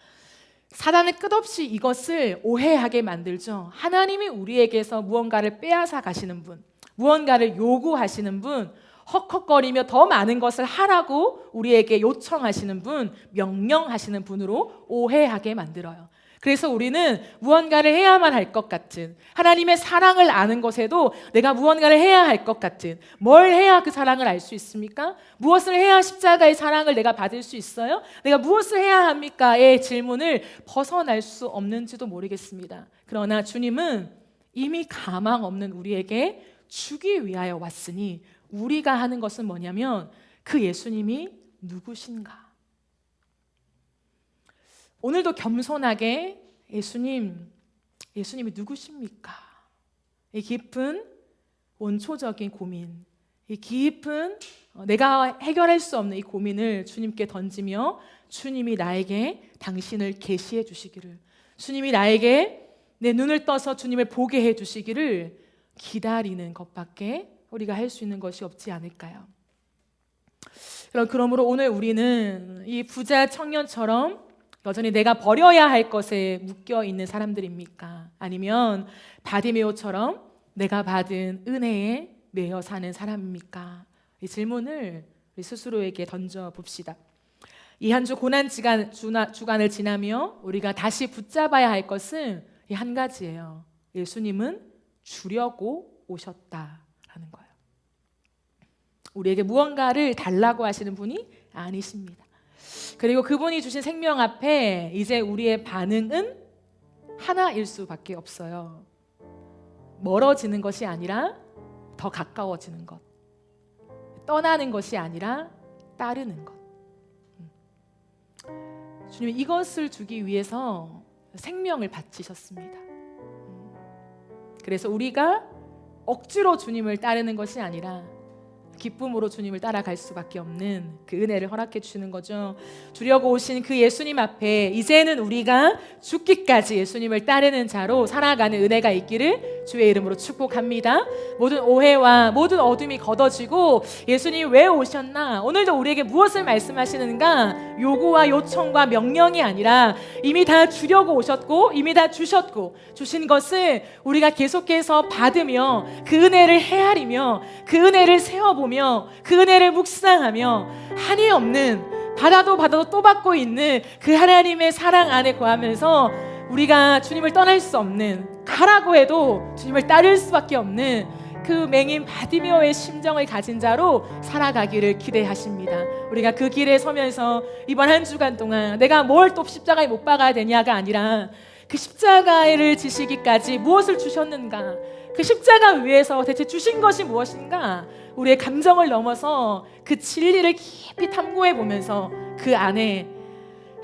사단은 끝없이 이것을 오해하게 만들죠. 하나님이 우리에게서 무언가를 빼앗아 가시는 분, 무언가를 요구하시는 분, 헉헉거리며 더 많은 것을 하라고 우리에게 요청하시는 분, 명령하시는 분으로 오해하게 만들어요. 그래서 우리는 무언가를 해야만 할 것 같은, 하나님의 사랑을 아는 것에도 내가 무언가를 해야 할 것 같은, 뭘 해야 그 사랑을 알 수 있습니까? 무엇을 해야 십자가의 사랑을 내가 받을 수 있어요? 내가 무엇을 해야 합니까?의 질문을 벗어날 수 없는지도 모르겠습니다. 그러나 주님은 이미 가망 없는 우리에게 주기 위하여 왔으니, 우리가 하는 것은 뭐냐면 그 예수님이 누구신가? 오늘도 겸손하게 예수님이 누구십니까? 이 깊은 원초적인 고민, 이 깊은 내가 해결할 수 없는 이 고민을 주님께 던지며, 주님이 나에게 당신을 계시해 주시기를, 주님이 나에게 내 눈을 떠서 주님을 보게 해 주시기를 기다리는 것밖에 우리가 할 수 있는 것이 없지 않을까요? 그러므로 오늘 우리는 이 부자 청년처럼 여전히 내가 버려야 할 것에 묶여 있는 사람들입니까? 아니면 바디메오처럼 내가 받은 은혜에 매여 사는 사람입니까? 이 질문을 우리 스스로에게 던져봅시다. 이 한 주 고난 주간을 지나며 우리가 다시 붙잡아야 할 것은 이 한 가지예요. 예수님은 주려고 오셨다라는 거예요. 우리에게 무언가를 달라고 하시는 분이 아니십니다. 그리고 그분이 주신 생명 앞에 이제 우리의 반응은 하나일 수밖에 없어요. 멀어지는 것이 아니라 더 가까워지는 것, 떠나는 것이 아니라 따르는 것. 주님, 이것을 주기 위해서 생명을 바치셨습니다. 그래서 우리가 억지로 주님을 따르는 것이 아니라 기쁨으로 주님을 따라갈 수밖에 없는 그 은혜를 허락해 주시는 거죠. 주려고 오신 그 예수님 앞에 이제는 우리가 죽기까지 예수님을 따르는 자로 살아가는 은혜가 있기를 주의 이름으로 축복합니다. 모든 오해와 모든 어둠이 걷어지고 예수님이 왜 오셨나, 오늘도 우리에게 무엇을 말씀하시는가, 요구와 요청과 명령이 아니라 이미 다 주려고 오셨고 이미 다 주셨고, 주신 것을 우리가 계속해서 받으며 그 은혜를 헤아리며 그 은혜를 세워보며 그 은혜를 묵상하며 한이 없는, 받아도 또 받고 있는 그 하나님의 사랑 안에 거하면서 우리가 주님을 떠날 수 없는, 가라고 해도 주님을 따를 수밖에 없는 그 맹인 바디메오의 심정을 가진 자로 살아가기를 기대하십니다. 우리가 그 길에 서면서 이번 한 주간 동안 내가 뭘 또 십자가에 못 박아야 되냐가 아니라 그 십자가를 지시기까지 무엇을 주셨는가, 그 십자가 위에서 대체 주신 것이 무엇인가, 우리의 감정을 넘어서 그 진리를 깊이 탐구해 보면서 그 안에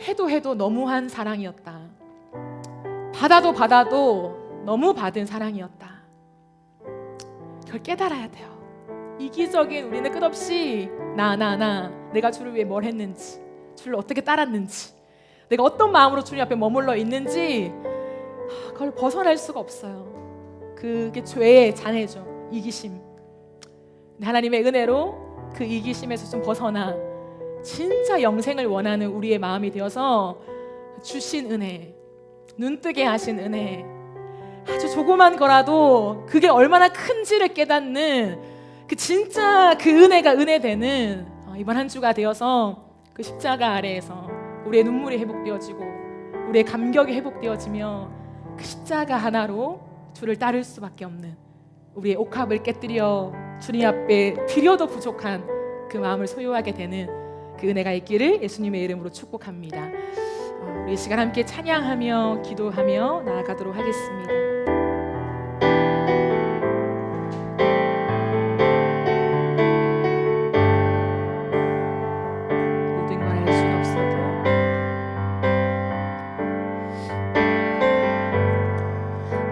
해도 너무한 사랑이었다, 받아도 너무 받은 사랑이었다, 그걸 깨달아야 돼요. 이기적인 우리는 끝없이 나 내가 주를 위해 뭘 했는지, 주를 어떻게 따랐는지, 내가 어떤 마음으로 주님 앞에 머물러 있는지 그걸 벗어날 수가 없어요. 그게 죄의 장애죠. 이기심. 하나님의 은혜로 그 이기심에서 좀 벗어나 진짜 영생을 원하는 우리의 마음이 되어서 주신 은혜, 눈뜨게 하신 은혜, 아주 조그만 거라도 그게 얼마나 큰지를 깨닫는 그 진짜 그 은혜가 은혜되는 이번 한 주가 되어서 그 십자가 아래에서 우리의 눈물이 회복되어지고 우리의 감격이 회복되어지며 그 십자가 하나로 주를 따를 수밖에 없는 우리의 옥합을 깨뜨려 주님 앞에 드려도 부족한 그 마음을 소유하게 되는 그 은혜가 있기를 예수님의 이름으로 축복합니다. 우리 이 시간 함께 찬양하며 기도하며 나아가도록 하겠습니다.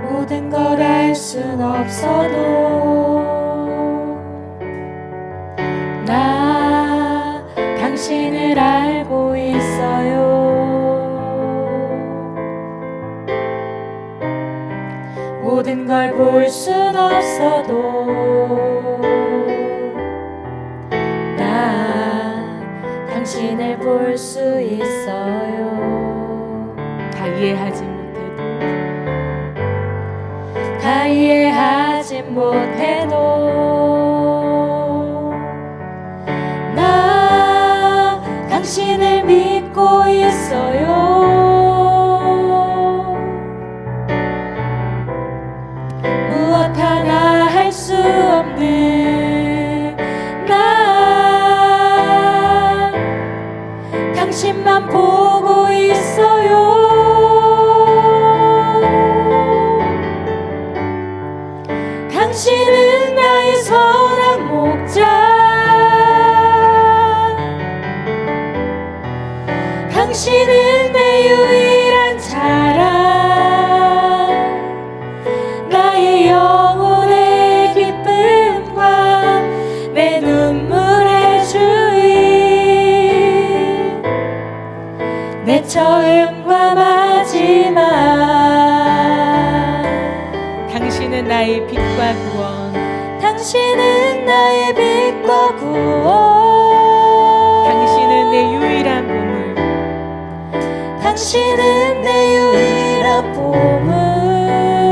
모든 걸 알 순 없어도 나 당신을 알고 있어요. 모든 걸 볼 순 없어도 나 당신을 볼 수 있어요. 다 이해하지 못해도 나 당신을 믿고 있어요. 무엇 하나 할 수 없는 나 당신만 보고 있어요. 당신은 나의 선한 목자, 당신은 내 유일한 자랑, 나의 영혼의 기쁨과 내 눈물의 주인, 내 처음과 마지막. 당신은 나의 빛과 구원, 당신은 나의 빛과 구원, 당신은 내 유일한 보물, 당신은 내 유일한 보물,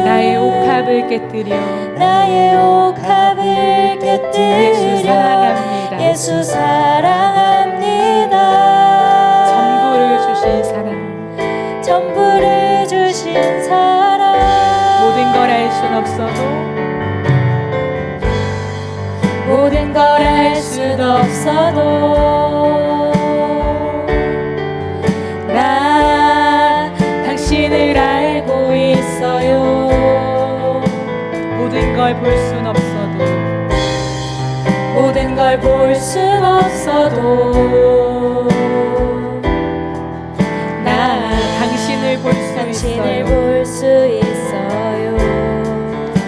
나의 옥합을 깨뜨려 나의 옥합을 깨뜨려 예수 사랑합니다. 예수 사랑합니다. 전부를 주신 사랑, 전부를 주신 사랑, 모든 걸 알 순 없어도 모든 걸 알 순 없어도 나 당신을 알고 있어요. 모든 걸 볼 순 없어도 모든 걸 볼 순 없어도 나 당신을 볼 수 당신을 있어요. 볼 수 있어요.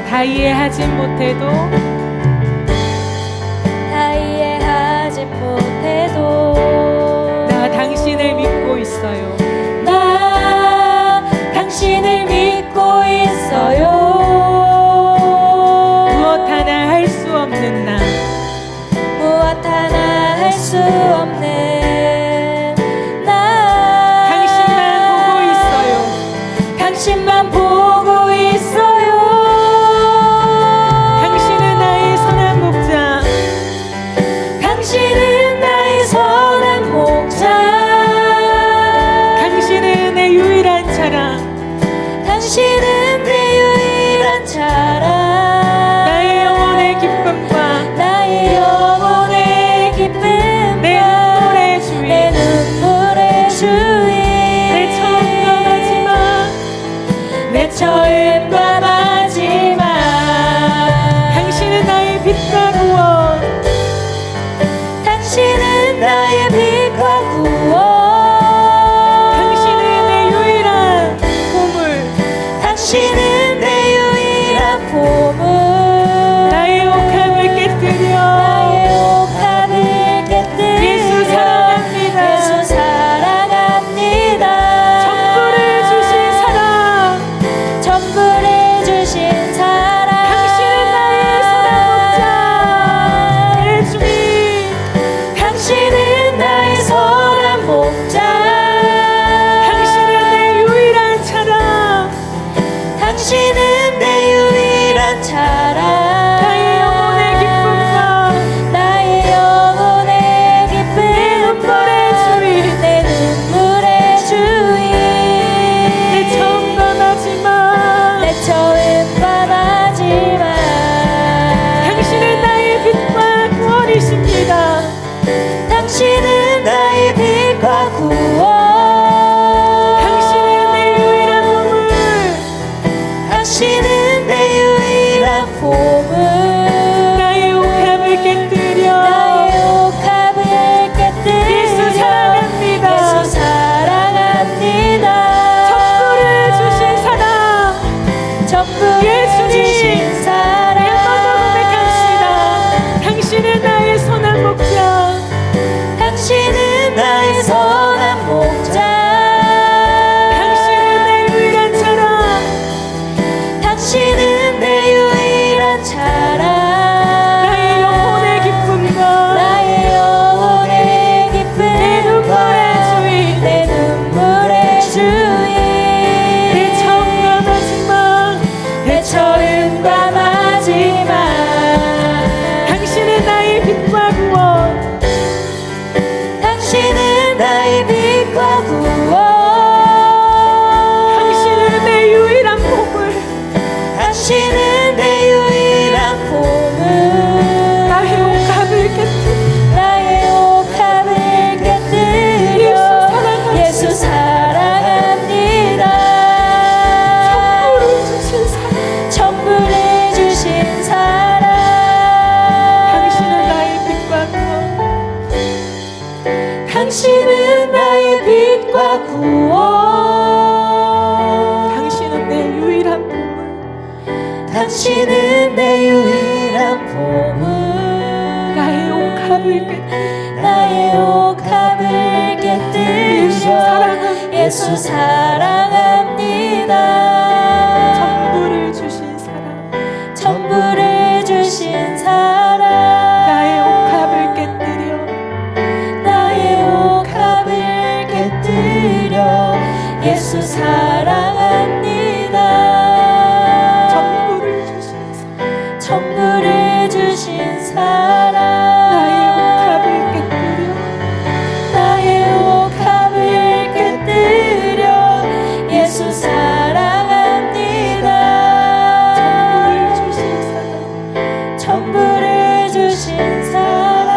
다 이해하진 못해도 다 이해하지 못해도 나 당신을 믿고 있어요. 나 당신을 믿고 있어요. 무엇 하나 할 수 없는 나, 무엇 하나 할 수 없는 나 당신만 보고 있어요. 당신은 나의 선한 목자, 당신은 나의 선한 목자, 당신은 내 유일한 자랑, 주신 사랑 당신은 나의 선한 목자 내 주님 당신은 나의 선한 목자 당신은 내 유일한 자랑 당신은 내 유일한 자랑 나의 영혼의 기쁨과 나의 영혼의 기쁨 눈물의 주인 내 눈물의 주인 내 처음 변하지만 내 처음 변하지만 당신은 나의 빛과 구원이십니다 당신은 나의 빛과 구원 당신은 내 유일한 보물 당신은 내 유일한 보물 나의 옥합을 깨뜨려 나의 옥합을 깨뜨려 예수 사랑합니다 예수 사랑합니다 천국을 주신 사랑 천국을 예수님 주신 사랑 한번 고백합시다 당신은 나의 선한 목자 당신은 나의 선한 목자 당신은 내 유일한 자랑 당신은 내 유일한 자랑 나의 영혼의 기쁨과 나의 영혼의 기쁨 내 눈물의 주인 내 눈물의 주인 내 처음과 마지막 내 처음과 마지막 당신은 나의 빛과 구원 당신은 나의 빛과 구원 당신은 내 유일한 보물 당신은 내 유일한 보물 나의 옥합을 깨뜨려 나의 옥합을 깨뜨려 예수 사랑합니다 천국을 주신 사랑 천국을 주신 사랑 당신은 나의 빛과 구원 당신은 나의 빛과 구원 당신은 내 유일한 보물 당신은 내 유일한 보물 나의 옥합을 깨뜨려 나의 옥합을 깨뜨려 예수 사랑합니다 천국을 주신 사랑 천국을 주신 사랑 나의 옥합을 깨뜨려 나의 옥합을 깨뜨려 예수 사랑합니다 천국을 주신 사랑 천국을 주신 사랑 나의 옥합을 깨뜨려 나의 옥합을 깨뜨려 예수 사랑합니다 천국을 주신 사랑 천국을 주신 사랑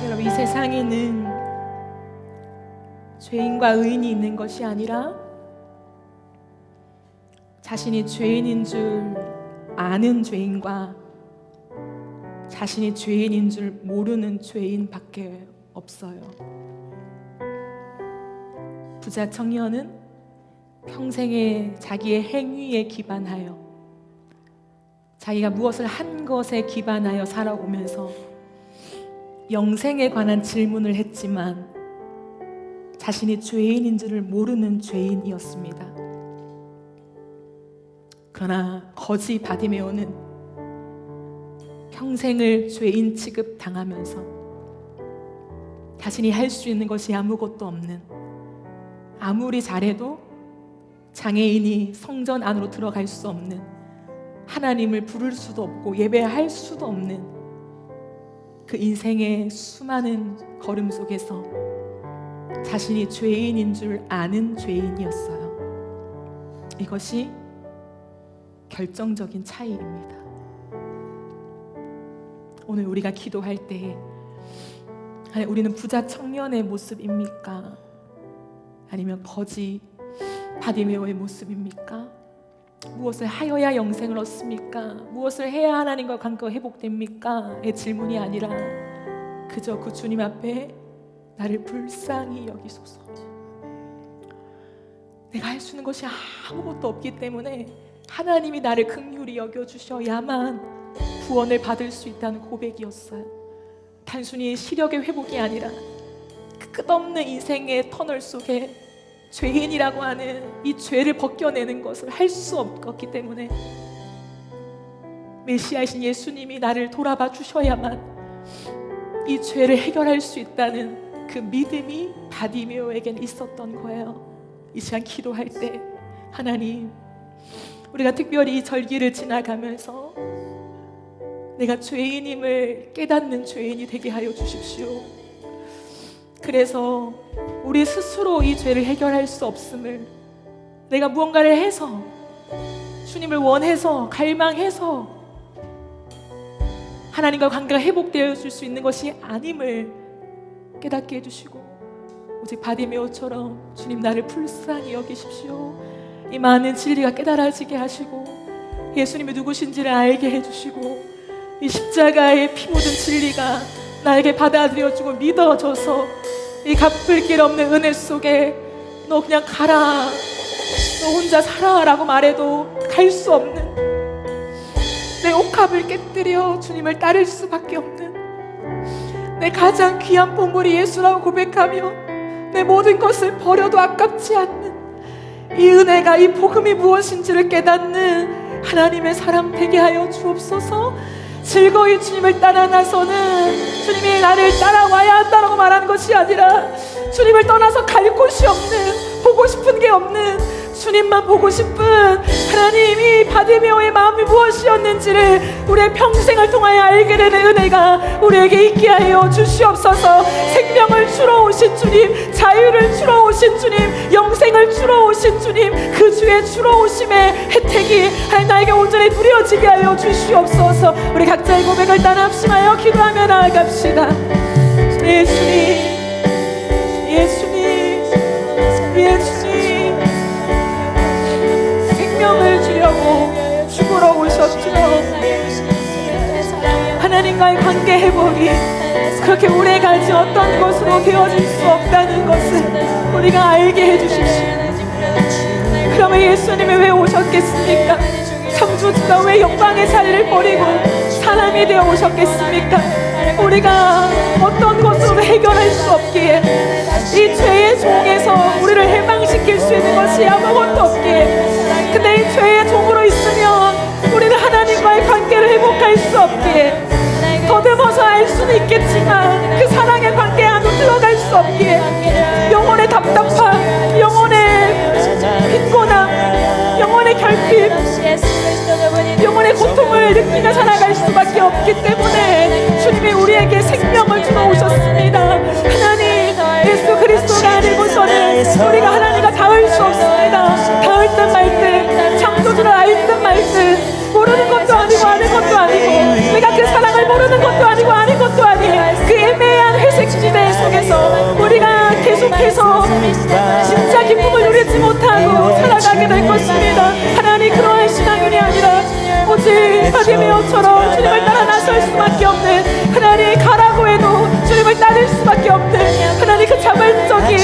여러분 이 세상에는 죄인과 의인이 있는 것이 아니라 자신이 죄인인 줄 아는 죄인과 자신이 죄인인 줄 모르는 죄인밖에 없어요. 부자 청년은 평생에 자기의 행위에 기반하여 자기가 무엇을 한 것에 기반하여 살아오면서 영생에 관한 질문을 했지만 자신이 죄인인 줄을 모르는 죄인이었습니다. 그러나 거지 바디메오는 평생을 죄인 취급 당하면서 자신이 할 수 있는 것이 아무것도 없는, 아무리 잘해도 장애인이 성전 안으로 들어갈 수 없는, 하나님을 부를 수도 없고 예배할 수도 없는 그 인생의 수많은 걸음 속에서 자신이 죄인인 줄 아는 죄인이었어요. 이것이 결정적인 차이입니다. 오늘 우리가 기도할 때 우리는 부자 청년의 모습입니까? 아니면 거지 바디메오의 모습입니까? 무엇을 하여야 영생을 얻습니까? 무엇을 해야 하나님과 관계가 회복됩니까? 의 질문이 아니라 그저 그 주님 앞에 나를 불쌍히 여기소서. 내가 할 수 있는 것이 아무것도 없기 때문에 하나님이 나를 긍휼히 여겨주셔야만 구원을 받을 수 있다는 고백이었어요. 단순히 시력의 회복이 아니라 그 끝없는 인생의 터널 속에 죄인이라고 하는 이 죄를 벗겨내는 것을 할 수 없기 때문에 메시아이신 예수님이 나를 돌아봐 주셔야만 이 죄를 해결할 수 있다는 그 믿음이 바디메오에겐 있었던 거예요. 이 시간 기도할 때 하나님, 우리가 특별히 이 절기를 지나가면서 내가 죄인임을 깨닫는 죄인이 되게 하여 주십시오. 그래서 우리 스스로 이 죄를 해결할 수 없음을, 내가 무언가를 해서 주님을 원해서 갈망해서 하나님과 관계가 회복되어질 수 있는 것이 아님을 깨닫게 해주시고, 오직 바디메오처럼 주님 나를 불쌍히 여기십시오. 이 많은 진리가 깨달아지게 하시고 예수님이 누구신지를 알게 해주시고 이 십자가의 피 묻은 진리가 나에게 받아들여지고 믿어져서 이 갚을 길 없는 은혜 속에 너 그냥 가라, 너 혼자 살아 라고 말해도 갈 수 없는, 내 옥합을 깨뜨려 주님을 따를 수밖에 없는, 내 가장 귀한 보물이 예수라고 고백하며 내 모든 것을 버려도 아깝지 않는 이 은혜가, 이 복음이 무엇인지를 깨닫는 하나님의 사람 되게 하여 주옵소서. 즐거이 주님을 따라 나서는, 주님이 나를 따라와야 한다고 말하는 것이 아니라 주님을 떠나서 갈 곳이 없는, 보고 싶은 게 없는, 주님만 보고 싶은 하나님이 바디메오의 마음이 무엇이었는지를 우리의 평생을 통하여 알게 되는 은혜가 우리에게 있게 하여 주시옵소서. 생명을 주러 오신 주님, 자유를 주러 오신 주님, 영생을 주러 오신 주님, 그 주의 주러 오심의 혜택이 하나님 나에게 온전히 누려지게 하여 주시옵소서. 우리 각자의 고백을 따라 합심하여 기도하며 나아갑시다. 예수님, 예수님, 예수님, 생명을 주려고 죽으러 오셨죠. 하나님과의 관계 회복이 그렇게 오래가지 어떤 것으로 되어질 수 없다는 것을 우리가 알게 해주십시오. 그러면 예수님이 왜 오셨겠습니까? 창조주가 왜 영광의 자리를 버리고 사람이 되어 오셨겠습니까? 우리가 어떤 것으로 해결할 수 없기에, 이 죄의 종에서 우리를 해방시킬 수 있는 것이 아무것도 없기에, 근데 이 죄의 종으로 있으면 우리는 하나님과의 관계를 회복할 수 없기에, 더듬어서 알 수는 있겠지만 그 사랑의 관계 안으로 들어갈 수 없기에, 영혼의 답답함, 영혼의 빈곤함, 영혼의 결핍, 영혼의 고통을 느끼며 살아갈 수밖에 없기 때문에 주님이 우리에게 생명을 주러 오셨습니다. 하나님, 예수 그리스도가 아니고서는 우리가 하나님과 닿을 수 없습니다. 닿을 듯 말 듯, 창조주를 알 듯 말 듯, 모르는 것도 아니고 아는 것도 아니고, 내가 그 사랑을 모르는 것도 아니고 아는 것도 아닌 그 애매한 회색지대 속에서 우리가 계속해서 진짜 기쁨을 누리지 못하고 살아가게 될 것입니다. 하나님, 그러한 신앙이 아니라 오직 바디메오처럼 주님을 따라 나설 수밖에 없는, 하나님 가라고 해도 주님을 따를 수밖에 없는, 하나님 그 자발적인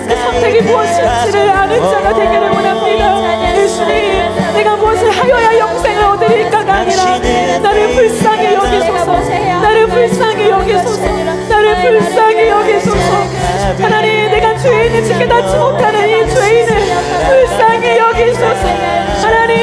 그 선택이 무엇인지를 아는 자가 되기를 원합니다. 예수님, 내가 무엇을 하여야 영생을 얻으리까가 아니라 나를 불쌍히 여기소서, 나를 불쌍히 여기소서, 나를 불쌍히 여기소서. 하나님, 내가 죄인인지 깨닫지 못하는 이 죄인을 불쌍히 여기소서. 하나님,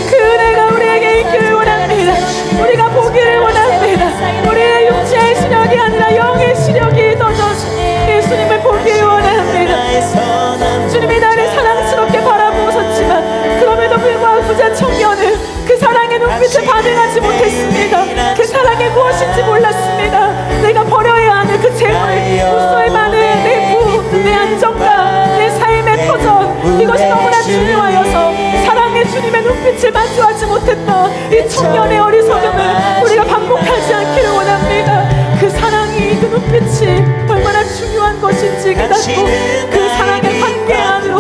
그 은혜가 우리에게 있기를 원합니다. 우리가 보기를 원합니다. 우리의 육체의 시력이 아니라 영의 시력이 더져서 예수님을 보기를 원합니다. 주님이 나를 사랑스럽게 바라보셨지만 그럼에도 불구하고 부자 청년은 그 사랑의 눈빛에 반응하지 못했습니다. 그 사랑이 무엇인지 몰랐습니다. 내가 버려야 하는 그 재물, 무수히 많은 내 부, 내 안정감, 내 삶의 터전, 이것이 너무나 중요하여서 사랑의 주님의 눈빛을 마주하지 못했던 이 청년의 어리석음을 우리가 반복하지 않기를 원합니다. 그 사랑이, 그 눈빛이 얼마나 중요한 것인지 깨닫고 그 사랑의 관계 안으로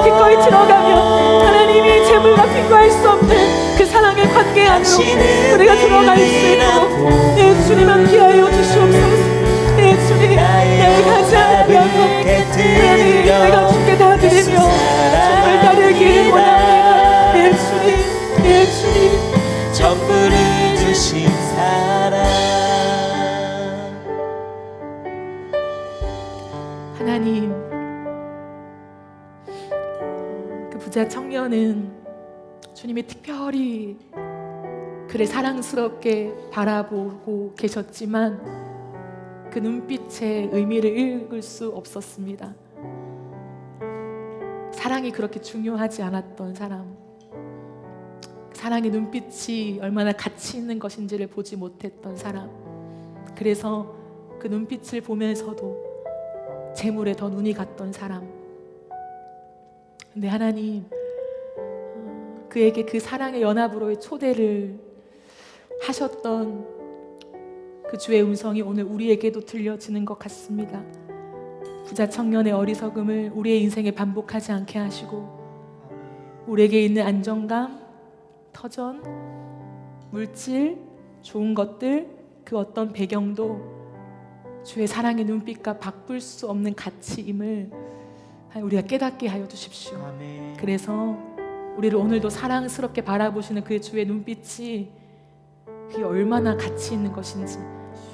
기꺼이 들어가며 하나님이 재물과 비교할 수 없는 그 사랑의 관계 안으로 우리가 들어갈 수 있도록 예수님 함께하여 주시옵소서. 예수님, 내 가장 하나님, 내가 주께 다 드리며 정말 따르기를 원합니다. 예수님, 예수님, 전부를 주신 사랑. 하나님, 그 부자 청년은 주님이 특별히 그를 사랑스럽게 바라보고 계셨지만 그 눈빛의 의미를 읽을 수 없었습니다. 사랑이 그렇게 중요하지 않았던 사람, 사랑의 눈빛이 얼마나 가치 있는 것인지를 보지 못했던 사람, 그래서 그 눈빛을 보면서도 재물에 더 눈이 갔던 사람. 근데 하나님 그에게 그 사랑의 연합으로의 초대를 하셨던 그 주의 음성이 오늘 우리에게도 들려지는 것 같습니다. 부자 청년의 어리석음을 우리의 인생에 반복하지 않게 하시고 우리에게 있는 안정감, 터전, 물질, 좋은 것들, 그 어떤 배경도 주의 사랑의 눈빛과 바꿀 수 없는 가치임을 우리가 깨닫게 하여 주십시오. 아멘. 그래서 우리를 오늘도 사랑스럽게 바라보시는 그 주의 눈빛이 그게 얼마나 가치 있는 것인지,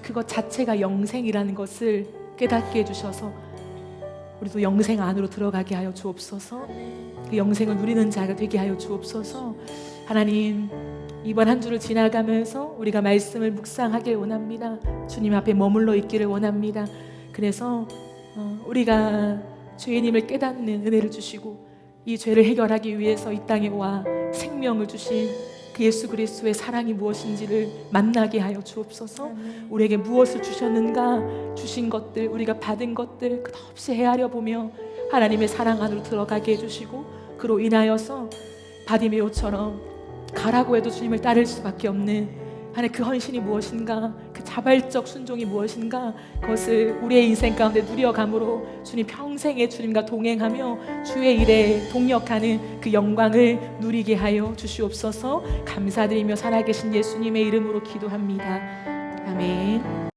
그것 자체가 영생이라는 것을 깨닫게 해주셔서 우리도 영생 안으로 들어가게 하여 주옵소서. 그 영생을 누리는 자가 되게 하여 주옵소서. 하나님, 이번 한 주를 지나가면서 우리가 말씀을 묵상하길 원합니다. 주님 앞에 머물러 있기를 원합니다. 그래서 우리가 죄인임을 깨닫는 은혜를 주시고 이 죄를 해결하기 위해서 이 땅에 와 생명을 주신 그 예수 그리스도의 사랑이 무엇인지를 만나게 하여 주옵소서. 우리에게 무엇을 주셨는가, 주신 것들, 우리가 받은 것들 끝없이 헤아려 보며 하나님의 사랑 안으로 들어가게 해주시고, 그로 인하여서 바디메오처럼 가라고 해도 주님을 따를 수밖에 없는 하나님 그 헌신이 무엇인가, 그 자발적 순종이 무엇인가, 그것을 우리의 인생 가운데 누려감으로 주님 평생에 주님과 동행하며 주의 일에 동역하는 그 영광을 누리게 하여 주시옵소서. 감사드리며 살아계신 예수님의 이름으로 기도합니다. 아멘.